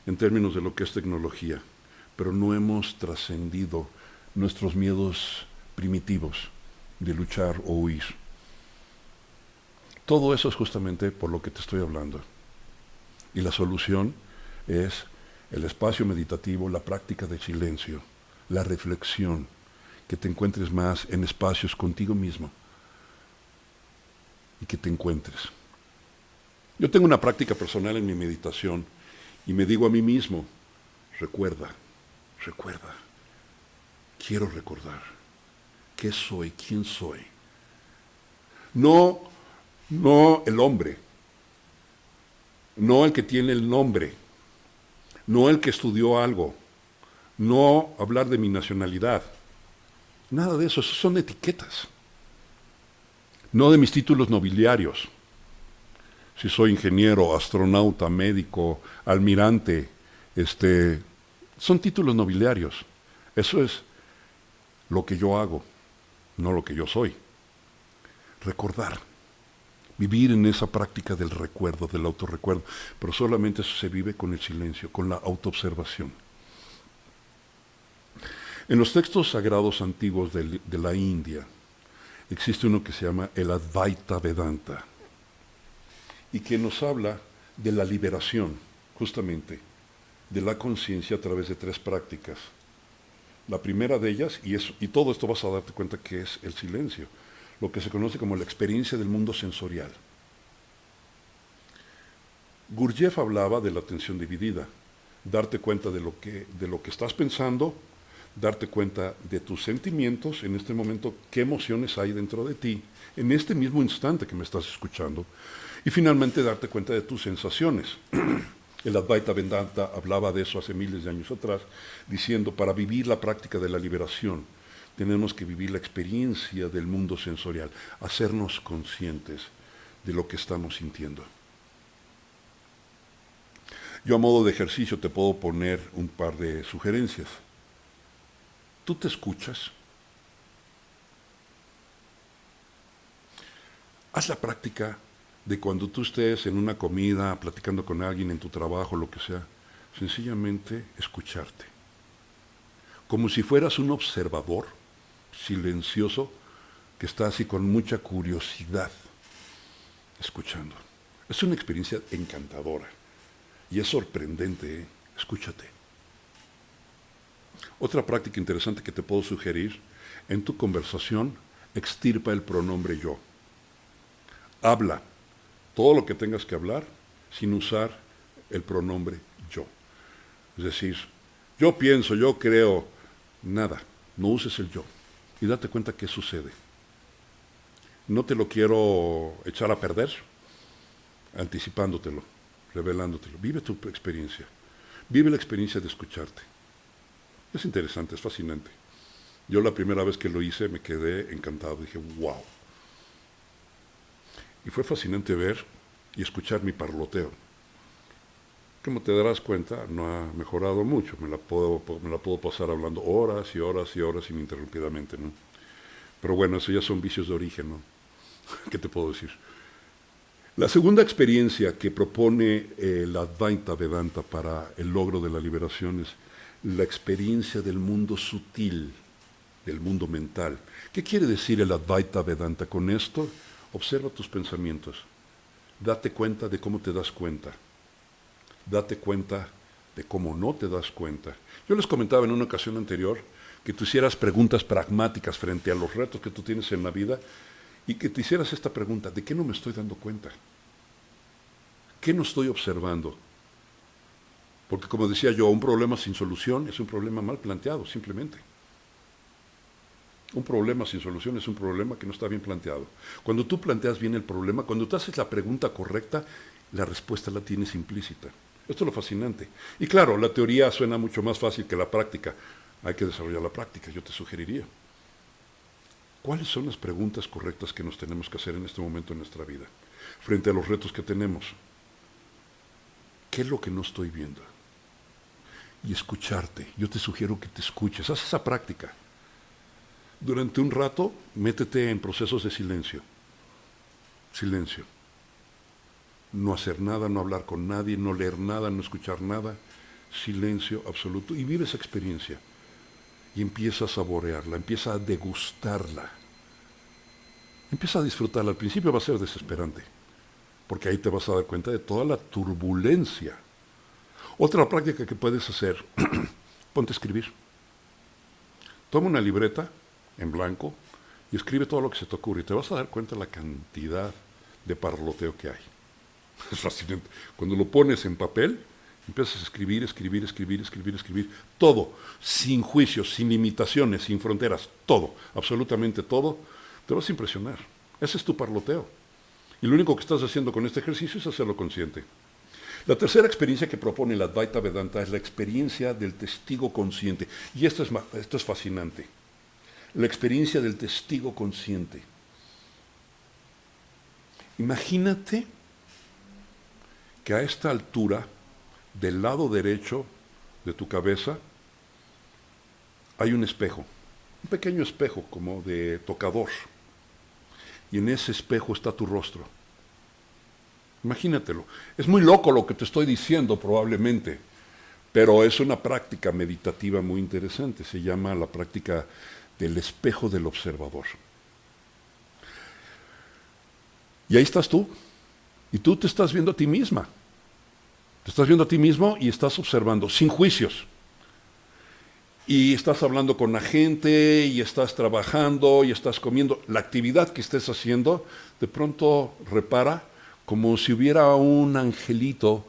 en términos de lo que es tecnología, pero no hemos trascendido nuestros miedos primitivos de luchar o huir. Todo eso es justamente por lo que te estoy hablando. Y la solución es el espacio meditativo, la práctica de silencio, la reflexión, que te encuentres más en espacios contigo mismo y que te encuentres. Yo tengo una práctica personal en mi meditación y me digo a mí mismo: recuerda, quiero recordar qué soy, quién soy. No el hombre, no el que tiene el nombre, no el que estudió algo, no hablar de mi nacionalidad, nada de eso, eso son etiquetas, no de mis títulos nobiliarios, si soy ingeniero, astronauta, médico, almirante, son títulos nobiliarios, eso es lo que yo hago, no lo que yo soy. Recordar, vivir en esa práctica del recuerdo, del autorrecuerdo, pero solamente eso se vive con el silencio, con la autoobservación. En los textos sagrados antiguos de la India existe uno que se llama el Advaita Vedanta y que nos habla de la liberación, justamente, de la conciencia a través de 3 prácticas. La primera de ellas, y todo esto vas a darte cuenta que es el silencio, lo que se conoce como la experiencia del mundo sensorial. Gurdjieff hablaba de la atención dividida, darte cuenta de lo que estás pensando, darte cuenta de tus sentimientos, en este momento, qué emociones hay dentro de ti, en este mismo instante que me estás escuchando, y finalmente darte cuenta de tus sensaciones. El Advaita Vedanta hablaba de eso hace miles de años atrás, diciendo: para vivir la práctica de la liberación, tenemos que vivir la experiencia del mundo sensorial, hacernos conscientes de lo que estamos sintiendo. Yo a modo de ejercicio te puedo poner un par de sugerencias. ¿Tú te escuchas? Haz la práctica de cuando tú estés en una comida, platicando con alguien en tu trabajo, lo que sea, sencillamente escucharte. Como si fueras un observador silencioso que está así con mucha curiosidad escuchando. Es una experiencia encantadora y es sorprendente, ¿eh? Escúchate. Otra práctica interesante que te puedo sugerir, en tu conversación, extirpa el pronombre yo. Habla todo lo que tengas que hablar sin usar el pronombre yo. Es decir, yo pienso, yo creo, nada, no uses el yo. Y date cuenta qué sucede. No te lo quiero echar a perder, anticipándotelo, revelándotelo. Vive tu experiencia. Vive la experiencia de escucharte. Es interesante, es fascinante. Yo la primera vez que lo hice me quedé encantado. Dije, wow. Y fue fascinante ver y escuchar mi parloteo. Como te darás cuenta, no ha mejorado mucho. Me la puedo pasar hablando horas y horas y horas ininterrumpidamente, ¿no? Pero bueno, eso ya son vicios de origen, ¿no? ¿Qué te puedo decir? La segunda experiencia que propone la Advaita Vedanta para el logro de la liberación es la experiencia del mundo sutil, del mundo mental. ¿Qué quiere decir el Advaita Vedanta con esto? Observa tus pensamientos. Date cuenta de cómo te das cuenta. Date cuenta de cómo no te das cuenta. Yo les comentaba en una ocasión anterior que tú hicieras preguntas pragmáticas frente a los retos que tú tienes en la vida y que te hicieras esta pregunta: ¿de qué no me estoy dando cuenta? ¿Qué no estoy observando? Porque como decía yo, un problema sin solución es un problema mal planteado, simplemente. Un problema sin solución es un problema que no está bien planteado. Cuando tú planteas bien el problema, cuando tú haces la pregunta correcta, la respuesta la tienes implícita. Esto es lo fascinante. Y claro, la teoría suena mucho más fácil que la práctica. Hay que desarrollar la práctica, yo te sugeriría. ¿Cuáles son las preguntas correctas que nos tenemos que hacer en este momento en nuestra vida? Frente a los retos que tenemos. ¿Qué es lo que no estoy viendo? Y escucharte. Yo te sugiero que te escuches. Haz esa práctica. Durante un rato, métete en procesos de silencio. Silencio. No hacer nada, no hablar con nadie, no leer nada, no escuchar nada. Silencio absoluto. Y vive esa experiencia. Y empieza a saborearla, empieza a degustarla. Empieza a disfrutarla. Al principio va a ser desesperante, porque ahí te vas a dar cuenta de toda la turbulencia. Otra práctica que puedes hacer, ponte a escribir. Toma una libreta en blanco y escribe todo lo que se te ocurre y te vas a dar cuenta de la cantidad de parloteo que hay. Es fascinante. Cuando lo pones en papel, empiezas a escribir, todo, sin juicios, sin limitaciones, sin fronteras, todo, absolutamente todo, te vas a impresionar. Ese es tu parloteo. Y lo único que estás haciendo con este ejercicio es hacerlo consciente. La tercera experiencia que propone la Advaita Vedanta es la experiencia del testigo consciente. Y esto es fascinante. La experiencia del testigo consciente. Imagínate que a esta altura, del lado derecho de tu cabeza, hay un espejo, un pequeño espejo como de tocador, y en ese espejo está tu rostro. Imagínatelo. Es muy loco lo que te estoy diciendo probablemente, pero es una práctica meditativa muy interesante. Se llama la práctica del espejo del observador. Y ahí estás tú, y tú te estás viendo a ti misma. Te estás viendo a ti mismo y estás observando, sin juicios. Y estás hablando con la gente, y estás trabajando, y estás comiendo. La actividad que estés haciendo, de pronto repara como si hubiera un angelito,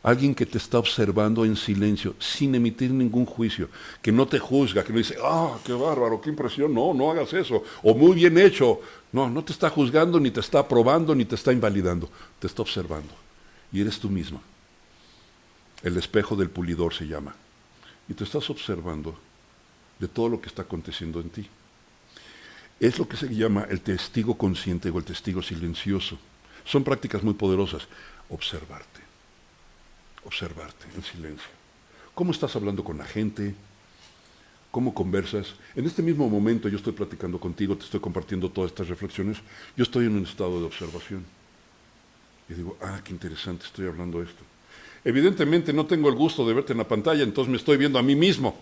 alguien que te está observando en silencio, sin emitir ningún juicio, que no te juzga, que no dice, qué bárbaro, qué impresión, no hagas eso, o muy bien hecho. No te está juzgando, ni te está aprobando, ni te está invalidando, te está observando. Y eres tú mismo. El espejo del pulidor se llama. Y te estás observando de todo lo que está aconteciendo en ti. Es lo que se llama el testigo consciente o el testigo silencioso. Son prácticas muy poderosas. Observarte en silencio. ¿Cómo estás hablando con la gente? ¿Cómo conversas? En este mismo momento yo estoy platicando contigo, te estoy compartiendo todas estas reflexiones. Yo estoy en un estado de observación. Y digo, qué interesante, estoy hablando esto. Evidentemente no tengo el gusto de verte en la pantalla, entonces me estoy viendo a mí mismo.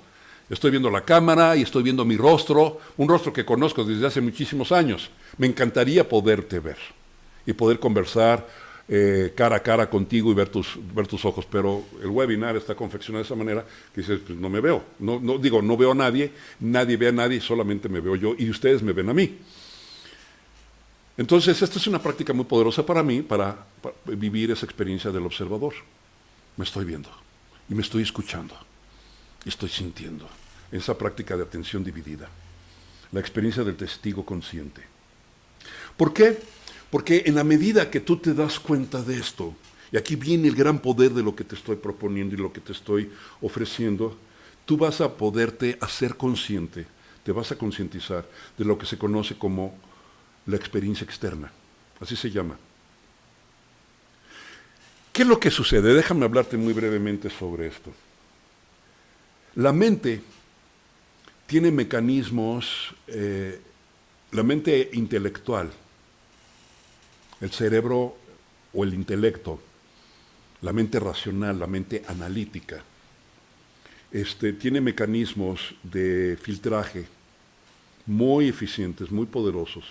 Estoy viendo la cámara y estoy viendo mi rostro, un rostro que conozco desde hace muchísimos años. Me encantaría poderte ver y poder conversar cara a cara contigo y ver tus ojos, pero el webinar está confeccionado de esa manera que dices, pues no me veo, no veo a nadie, nadie ve a nadie, solamente me veo yo y ustedes me ven a mí. Entonces, esta es una práctica muy poderosa para mí, para vivir esa experiencia del observador. Me estoy viendo y me estoy escuchando y estoy sintiendo. Esa práctica de atención dividida, la experiencia del testigo consciente. ¿Por qué? Porque en la medida que tú te das cuenta de esto, y aquí viene el gran poder de lo que te estoy proponiendo y lo que te estoy ofreciendo, tú vas a poderte hacer consciente, te vas a concientizar de lo que se conoce como la experiencia externa. Así se llama. ¿Qué es lo que sucede? Déjame hablarte muy brevemente sobre esto. La mente tiene mecanismos, la mente intelectual, el cerebro o el intelecto, la mente racional, la mente analítica, tiene mecanismos de filtraje muy eficientes, muy poderosos,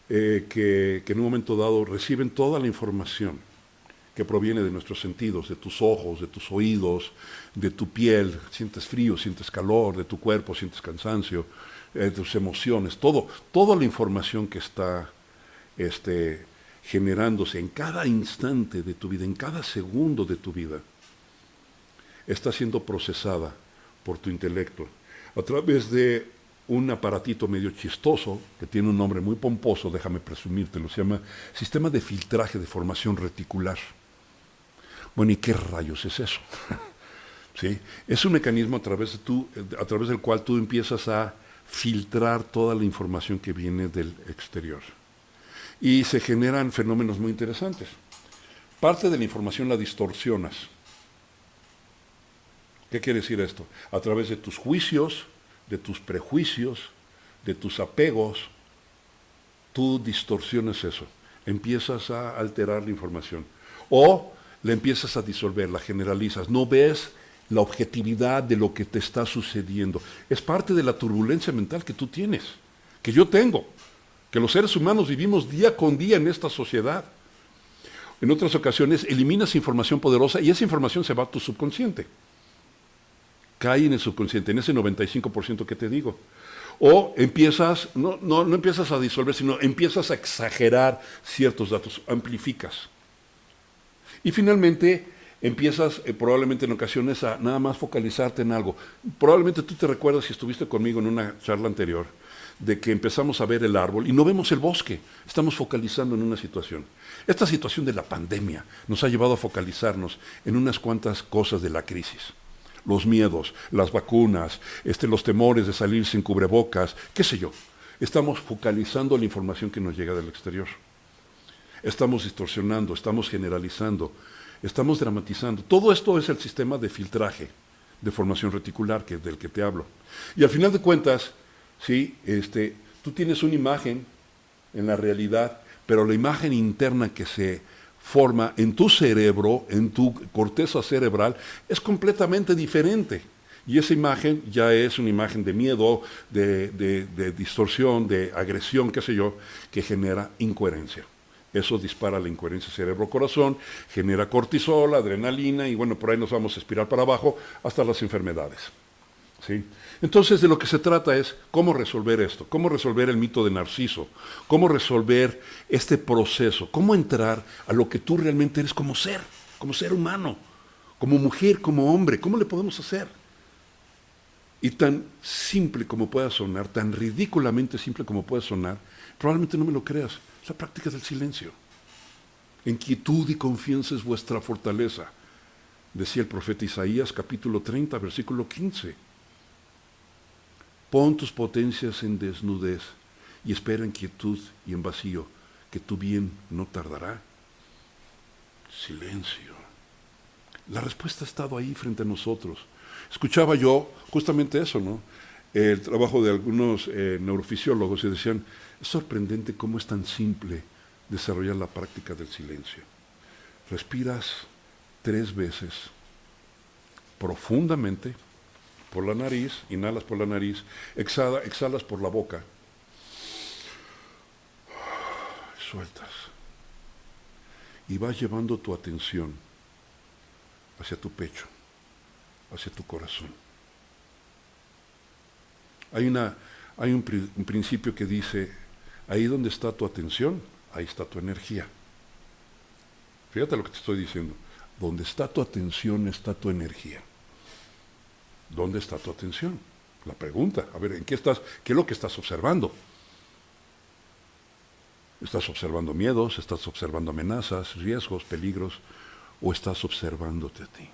que en un momento dado reciben toda la información que proviene de nuestros sentidos, de tus ojos, de tus oídos, de tu piel, sientes frío, sientes calor, de tu cuerpo, sientes cansancio, de tus emociones, toda la información que está generándose en cada instante de tu vida, en cada segundo de tu vida, está siendo procesada por tu intelecto a través de un aparatito medio chistoso, que tiene un nombre muy pomposo, déjame presumírtelo, se llama Sistema de Filtraje de Formación Reticular. Bueno, ¿y qué rayos es eso? ¿Sí? Es un mecanismo a través del cual tú empiezas a filtrar toda la información que viene del exterior. Y se generan fenómenos muy interesantes. Parte de la información la distorsionas. ¿Qué quiere decir esto? A través de tus juicios, de tus prejuicios, de tus apegos, tú distorsionas eso. Empiezas a alterar la información. O la empiezas a disolver, la generalizas. No ves la objetividad de lo que te está sucediendo. Es parte de la turbulencia mental que tú tienes, que yo tengo, que los seres humanos vivimos día con día en esta sociedad. En otras ocasiones eliminas información poderosa y esa información se va a tu subconsciente. Cae en el subconsciente, en ese 95% que te digo. O empiezas, no empiezas a disolver, sino empiezas a exagerar ciertos datos, amplificas. Y finalmente empiezas probablemente en ocasiones a nada más focalizarte en algo. Probablemente tú te recuerdas, si estuviste conmigo en una charla anterior, de que empezamos a ver el árbol y no vemos el bosque, estamos focalizando en una situación. Esta situación de la pandemia nos ha llevado a focalizarnos en unas cuantas cosas de la crisis. Los miedos, las vacunas, los temores de salir sin cubrebocas, qué sé yo. Estamos focalizando la información que nos llega del exterior. Estamos distorsionando, estamos generalizando, estamos dramatizando. Todo esto es el sistema de filtraje, de formación reticular del que te hablo. Y al final de cuentas, ¿sí? Tú tienes una imagen en la realidad, pero la imagen interna que se forma en tu cerebro, en tu corteza cerebral, es completamente diferente. Y esa imagen ya es una imagen de miedo, de distorsión, de agresión, qué sé yo, que genera incoherencia. Eso dispara la incoherencia cerebro-corazón, genera cortisol, adrenalina, y bueno, por ahí nos vamos a espirar para abajo hasta las enfermedades. ¿Sí? Entonces, de lo que se trata es cómo resolver esto, cómo resolver el mito de Narciso, cómo resolver este proceso, cómo entrar a lo que tú realmente eres como ser humano, como mujer, como hombre, ¿cómo le podemos hacer? Y tan simple como pueda sonar, tan ridículamente simple como pueda sonar, probablemente no me lo creas, es la práctica del silencio. En quietud y confianza es vuestra fortaleza, decía el profeta Isaías, capítulo 30, versículo 15. Pon tus potencias en desnudez y espera en quietud y en vacío, que tu bien no tardará. Silencio. La respuesta ha estado ahí frente a nosotros. Escuchaba yo justamente eso, ¿no? El trabajo de algunos neurofisiólogos y decían, es sorprendente cómo es tan simple desarrollar la práctica del silencio. Respiras 3 veces profundamente por la nariz, inhalas por la nariz, exhalas por la boca, sueltas. y vas llevando tu atención hacia tu pecho, hacia tu corazón. Hay un principio que dice, ahí donde está tu atención, ahí está tu energía. Fíjate lo que te estoy diciendo. Donde está tu atención está tu energía. ¿Dónde está tu atención? La pregunta, a ver, ¿en qué estás? ¿Qué es lo que estás observando? ¿Estás observando miedos? ¿Estás observando amenazas, riesgos, peligros? ¿O estás observándote a ti?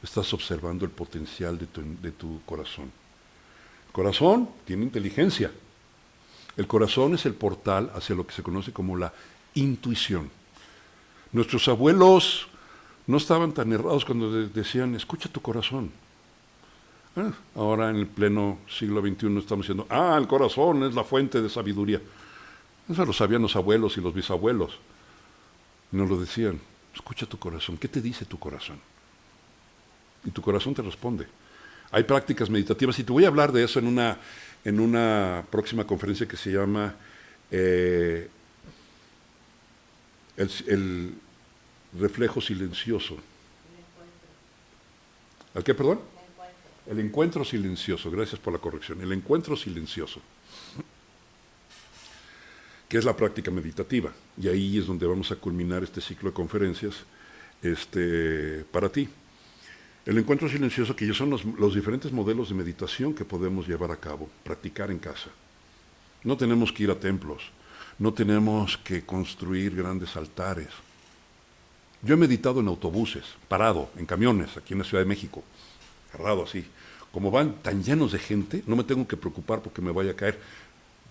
Estás observando el potencial de tu corazón. El corazón tiene inteligencia. El corazón es el portal hacia lo que se conoce como la intuición. Nuestros abuelos no estaban tan errados cuando decían, escucha tu corazón. Ahora en el pleno siglo XXI estamos diciendo, el corazón es la fuente de sabiduría. Eso lo sabían los abuelos y los bisabuelos. Y nos lo decían, escucha tu corazón. ¿Qué te dice tu corazón? Y tu corazón te responde. Hay prácticas meditativas y te voy a hablar de eso en una próxima conferencia que se llama el reflejo silencioso. ¿Al qué, perdón? El encuentro silencioso, gracias por la corrección. El encuentro silencioso, que es la práctica meditativa. Y ahí es donde vamos a culminar este ciclo de conferencias para ti. El encuentro silencioso, que son los diferentes modelos de meditación que podemos llevar a cabo, practicar en casa. No tenemos que ir a templos, no tenemos que construir grandes altares. Yo he meditado en autobuses, parado, en camiones, aquí en la Ciudad de México, agarrado así. Como van tan llenos de gente, no me tengo que preocupar porque me vaya a caer.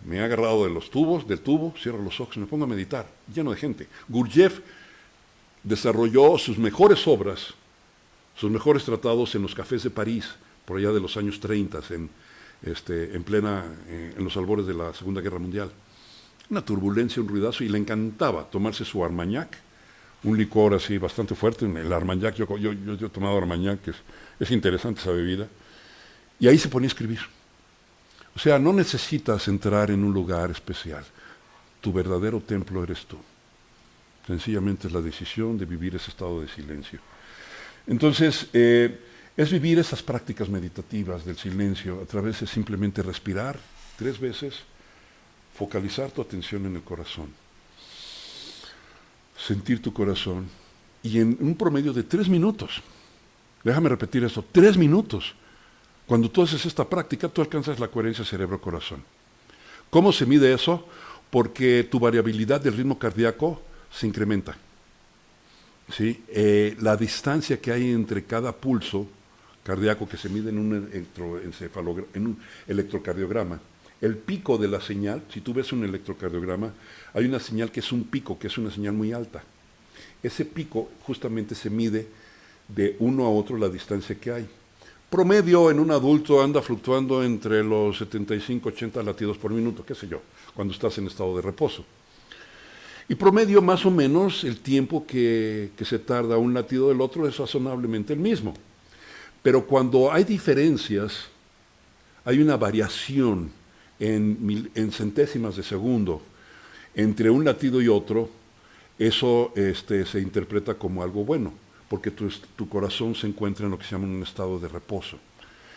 Me he agarrado del tubo, cierro los ojos y me pongo a meditar, lleno de gente. Gurdjieff desarrolló sus mejores obras, sus mejores tratados en los cafés de París, por allá de los años 30, en los albores de la Segunda Guerra Mundial. Una turbulencia, un ruidazo, y le encantaba tomarse su Armagnac, un licor así bastante fuerte. El Armagnac, yo he tomado Armagnac, que es interesante esa bebida, y ahí se ponía a escribir. O sea, no necesitas entrar en un lugar especial. Tu verdadero templo eres tú. Sencillamente es la decisión de vivir ese estado de silencio. Entonces, es vivir esas prácticas meditativas del silencio a través de simplemente respirar 3 veces, focalizar tu atención en el corazón, sentir tu corazón, y en un promedio de 3 minutos, déjame repetir eso, 3 minutos, cuando tú haces esta práctica, tú alcanzas la coherencia cerebro-corazón. ¿Cómo se mide eso? Porque tu variabilidad del ritmo cardíaco se incrementa. ¿Sí? La distancia que hay entre cada pulso cardíaco que se mide en un electrocardiograma, el pico de la señal, si tú ves un electrocardiograma, hay una señal que es un pico, que es una señal muy alta. Ese pico justamente se mide de uno a otro la distancia que hay. Promedio en un adulto anda fluctuando entre los 75-80 latidos por minuto, qué sé yo, cuando estás en estado de reposo. Y promedio más o menos el tiempo que se tarda un latido del otro es razonablemente el mismo. Pero cuando hay diferencias, hay una variación en centésimas de segundo entre un latido y otro, eso se interpreta como algo bueno, porque tu corazón se encuentra en lo que se llama un estado de reposo,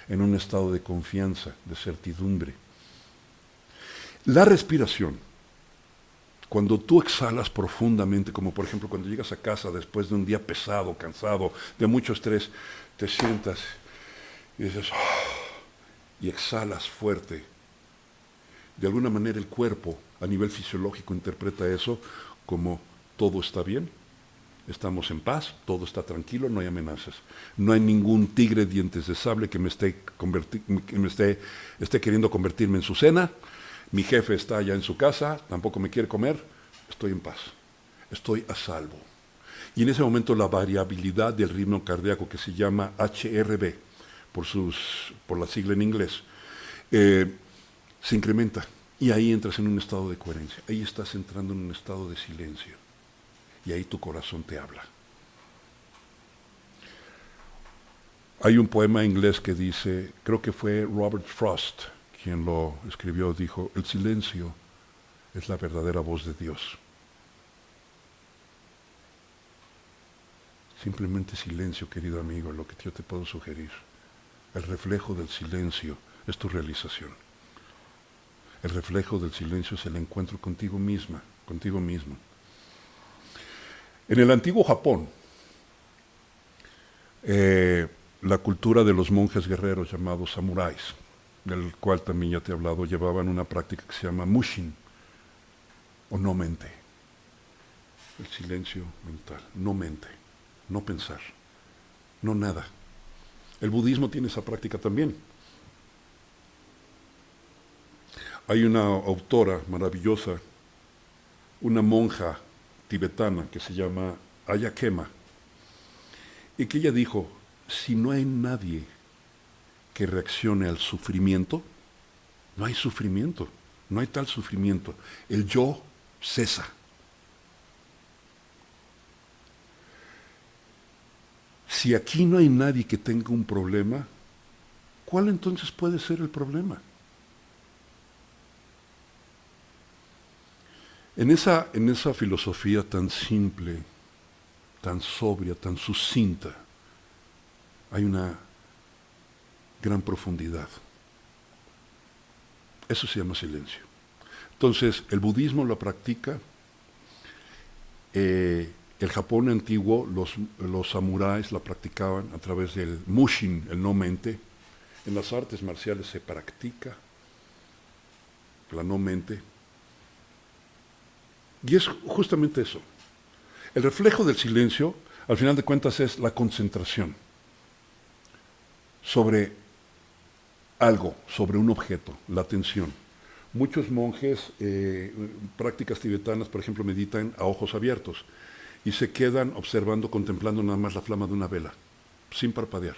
en un estado de confianza, de certidumbre. La respiración, cuando tú exhalas profundamente, como por ejemplo cuando llegas a casa después de un día pesado, cansado, de mucho estrés, te sientas y dices, y exhalas fuerte. De alguna manera el cuerpo, a nivel fisiológico, interpreta eso como todo está bien, estamos en paz, todo está tranquilo, no hay amenazas. No hay ningún tigre dientes de sable que me esté queriendo convertirme en su cena. Mi jefe está allá en su casa, tampoco me quiere comer, estoy en paz, estoy a salvo. Y en ese momento la variabilidad del ritmo cardíaco, que se llama HRV, por la sigla en inglés, se incrementa. Y ahí entras en un estado de coherencia, ahí estás entrando en un estado de silencio. Y ahí tu corazón te habla. Hay un poema inglés que dice, creo que fue Robert Frost quien lo escribió, dijo, el silencio es la verdadera voz de Dios. Simplemente silencio, querido amigo, lo que yo te puedo sugerir. El reflejo del silencio es tu realización. El reflejo del silencio es el encuentro contigo misma, contigo mismo. En el antiguo Japón, la cultura de los monjes guerreros llamados samuráis, del cual también ya te he hablado, llevaban una práctica que se llama mushin, o no mente. El silencio mental, no mente, no pensar, no nada. El budismo tiene esa práctica también. Hay una autora maravillosa, una monja tibetana que se llama Ayakema, y que ella dijo, si no hay nadie que reaccione al sufrimiento, no hay sufrimiento, no hay tal sufrimiento. El yo cesa. Si aquí no hay nadie que tenga un problema, ¿cuál entonces puede ser el problema? En esa filosofía tan simple, tan sobria, tan sucinta, hay una gran profundidad. Eso se llama silencio. Entonces, el budismo lo practica, el Japón antiguo, los samuráis la practicaban a través del mushin, el no mente. En las artes marciales se practica la no mente. Y es justamente eso. El reflejo del silencio, al final de cuentas, es la concentración sobre algo, sobre un objeto, la atención. Muchos monjes, prácticas tibetanas, por ejemplo, meditan a ojos abiertos y se quedan observando, contemplando nada más la flama de una vela, sin parpadear,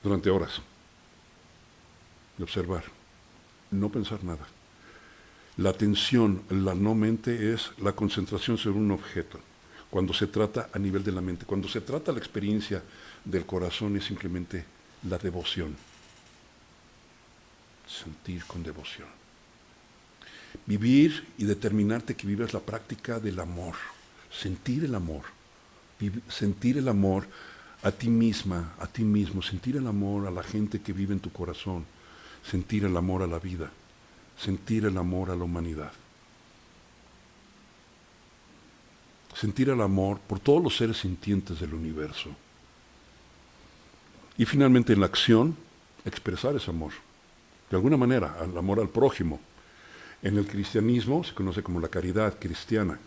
durante horas. De observar, no pensar nada. La atención, la no mente, es la concentración sobre un objeto. Cuando se trata a nivel de la mente, cuando se trata la experiencia del corazón, es simplemente la devoción. Sentir con devoción. Vivir y determinarte que vivas la práctica del amor. Sentir el amor. Sentir el amor a ti misma, a ti mismo. Sentir el amor a la gente que vive en tu corazón. Sentir el amor a la vida. Sentir el amor a la humanidad. Sentir el amor por todos los seres sintientes del universo. Y finalmente en la acción, expresar ese amor. De alguna manera, el amor al prójimo. En el cristianismo se conoce como la caridad cristiana.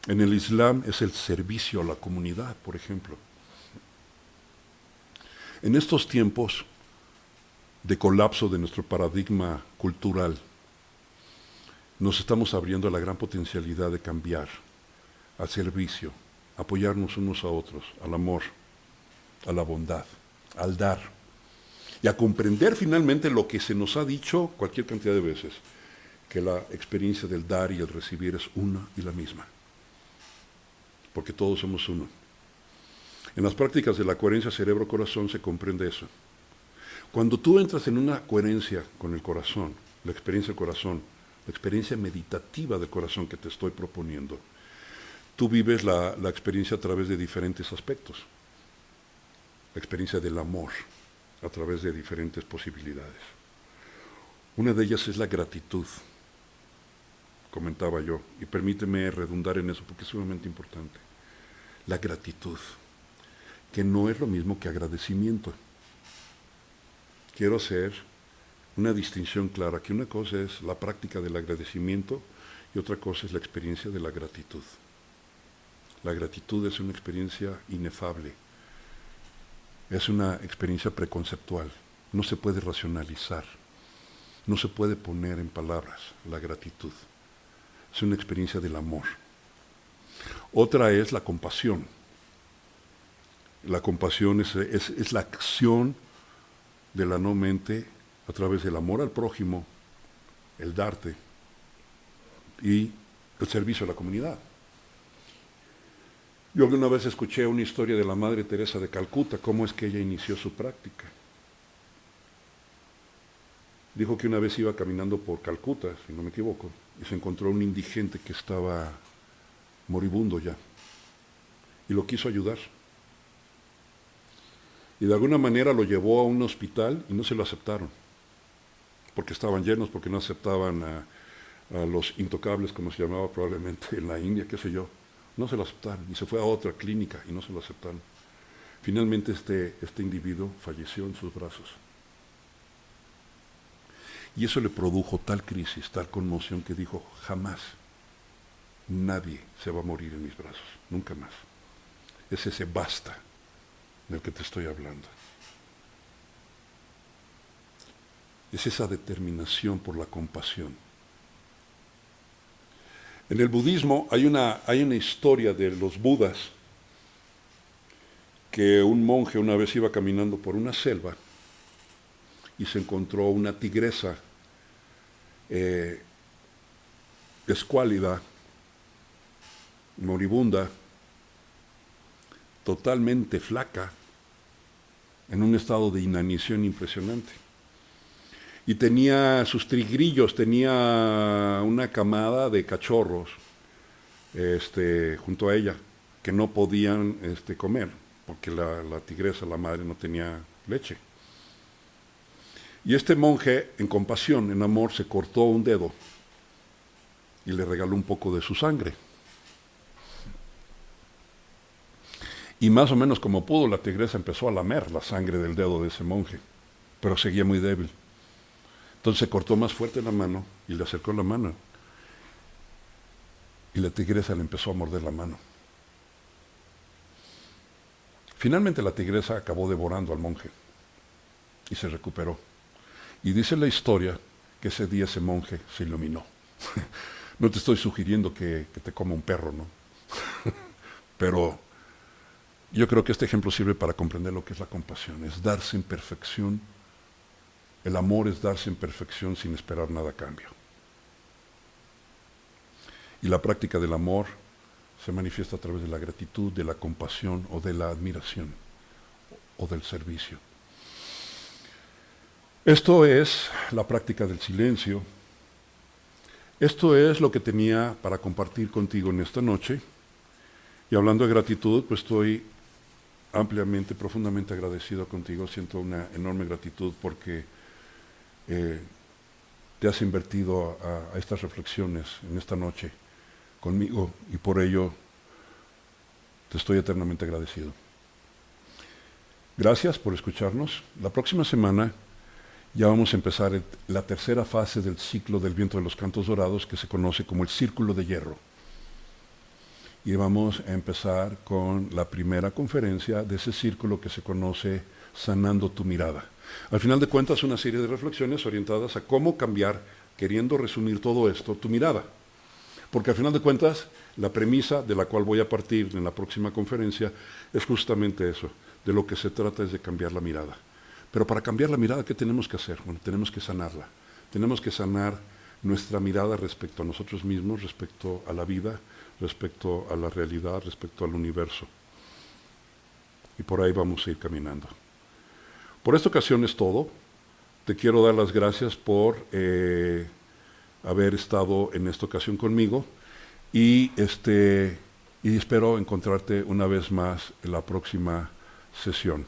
En el Islam es el servicio a la comunidad, por ejemplo. En estos tiempos de colapso de nuestro paradigma cultural, nos estamos abriendo a la gran potencialidad de cambiar, al servicio, apoyarnos unos a otros, al amor, a la bondad, al dar, y a comprender finalmente lo que se nos ha dicho cualquier cantidad de veces, que la experiencia del dar y el recibir es una y la misma, porque todos somos uno. En las prácticas de la coherencia cerebro-corazón se comprende eso. Cuando tú entras en una coherencia con el corazón, la experiencia del corazón, la experiencia meditativa del corazón que te estoy proponiendo, tú vives la experiencia a través de diferentes aspectos. La experiencia del amor a través de diferentes posibilidades. Una de ellas es la gratitud, comentaba yo, y permíteme redundar en eso porque es sumamente importante. La gratitud, que no es lo mismo que agradecimiento. Quiero hacer una distinción clara, que una cosa es la práctica del agradecimiento y otra cosa es la experiencia de la gratitud. La gratitud es una experiencia inefable, es una experiencia preconceptual, no se puede racionalizar, no se puede poner en palabras la gratitud, es una experiencia del amor. Otra es la compasión. La compasión es la acción de la no mente a través del amor al prójimo, el darte y el servicio a la comunidad. Yo alguna vez escuché una historia de la Madre Teresa de Calcuta, cómo es que ella inició su práctica. Dijo que una vez iba caminando por Calcuta, si no me equivoco, y se encontró un indigente que estaba moribundo ya. y lo quiso ayudar. Y de alguna manera lo llevó a un hospital y no se lo aceptaron, porque estaban llenos, porque no aceptaban a los intocables, como se llamaba probablemente en la India, qué sé yo. No se lo aceptaron y se fue a otra clínica y no se lo aceptaron. Finalmente este individuo falleció en sus brazos. Y eso le produjo tal crisis, tal conmoción que dijo, jamás nadie se va a morir en mis brazos, nunca más. Es ese basta del que te estoy hablando. Es esa determinación por la compasión. En el budismo hay una historia de los budas, que un monje una vez iba caminando por una selva y se encontró una tigresa escuálida, moribunda, totalmente flaca, en un estado de inanición impresionante. Y tenía sus trigrillos, tenía una camada de cachorros junto a ella, que no podían comer, porque la tigresa, la madre, no tenía leche. Y este monje, en compasión, en amor, se cortó un dedo y le regaló un poco de su sangre. Y más o menos como pudo, la tigresa empezó a lamer la sangre del dedo de ese monje, pero seguía muy débil. Entonces se cortó más fuerte la mano y le acercó la mano. Y la tigresa le empezó a morder la mano. Finalmente la tigresa acabó devorando al monje y se recuperó. Y dice la historia que ese día ese monje se iluminó. No te estoy sugiriendo que te coma un perro, ¿no? Pero yo creo que este ejemplo sirve para comprender lo que es la compasión. Es darse en perfección. El amor es darse en perfección sin esperar nada a cambio. Y la práctica del amor se manifiesta a través de la gratitud, de la compasión o de la admiración o del servicio. Esto es la práctica del silencio. Esto es lo que tenía para compartir contigo en esta noche. Y hablando de gratitud, pues estoy ampliamente, profundamente agradecido contigo. Siento una enorme gratitud porque te has invertido a estas reflexiones en esta noche conmigo y por ello te estoy eternamente agradecido. Gracias por escucharnos. La próxima semana ya vamos a empezar la tercera fase del ciclo del viento de los cantos dorados, que se conoce como el círculo de hierro. Y vamos a empezar con la primera conferencia de ese círculo que se conoce Sanando tu mirada. Al final de cuentas, una serie de reflexiones orientadas a cómo cambiar, queriendo resumir todo esto, tu mirada. Porque al final de cuentas, la premisa de la cual voy a partir en la próxima conferencia es justamente eso. De lo que se trata es de cambiar la mirada. Pero para cambiar la mirada, ¿qué tenemos que hacer? Bueno, tenemos que sanarla. Tenemos que sanar nuestra mirada respecto a nosotros mismos, respecto a la vida, respecto a la realidad, respecto al universo. Y por ahí vamos a ir caminando. Por esta ocasión es todo. Te quiero dar las gracias por haber estado en esta ocasión conmigo y espero encontrarte una vez más en la próxima sesión.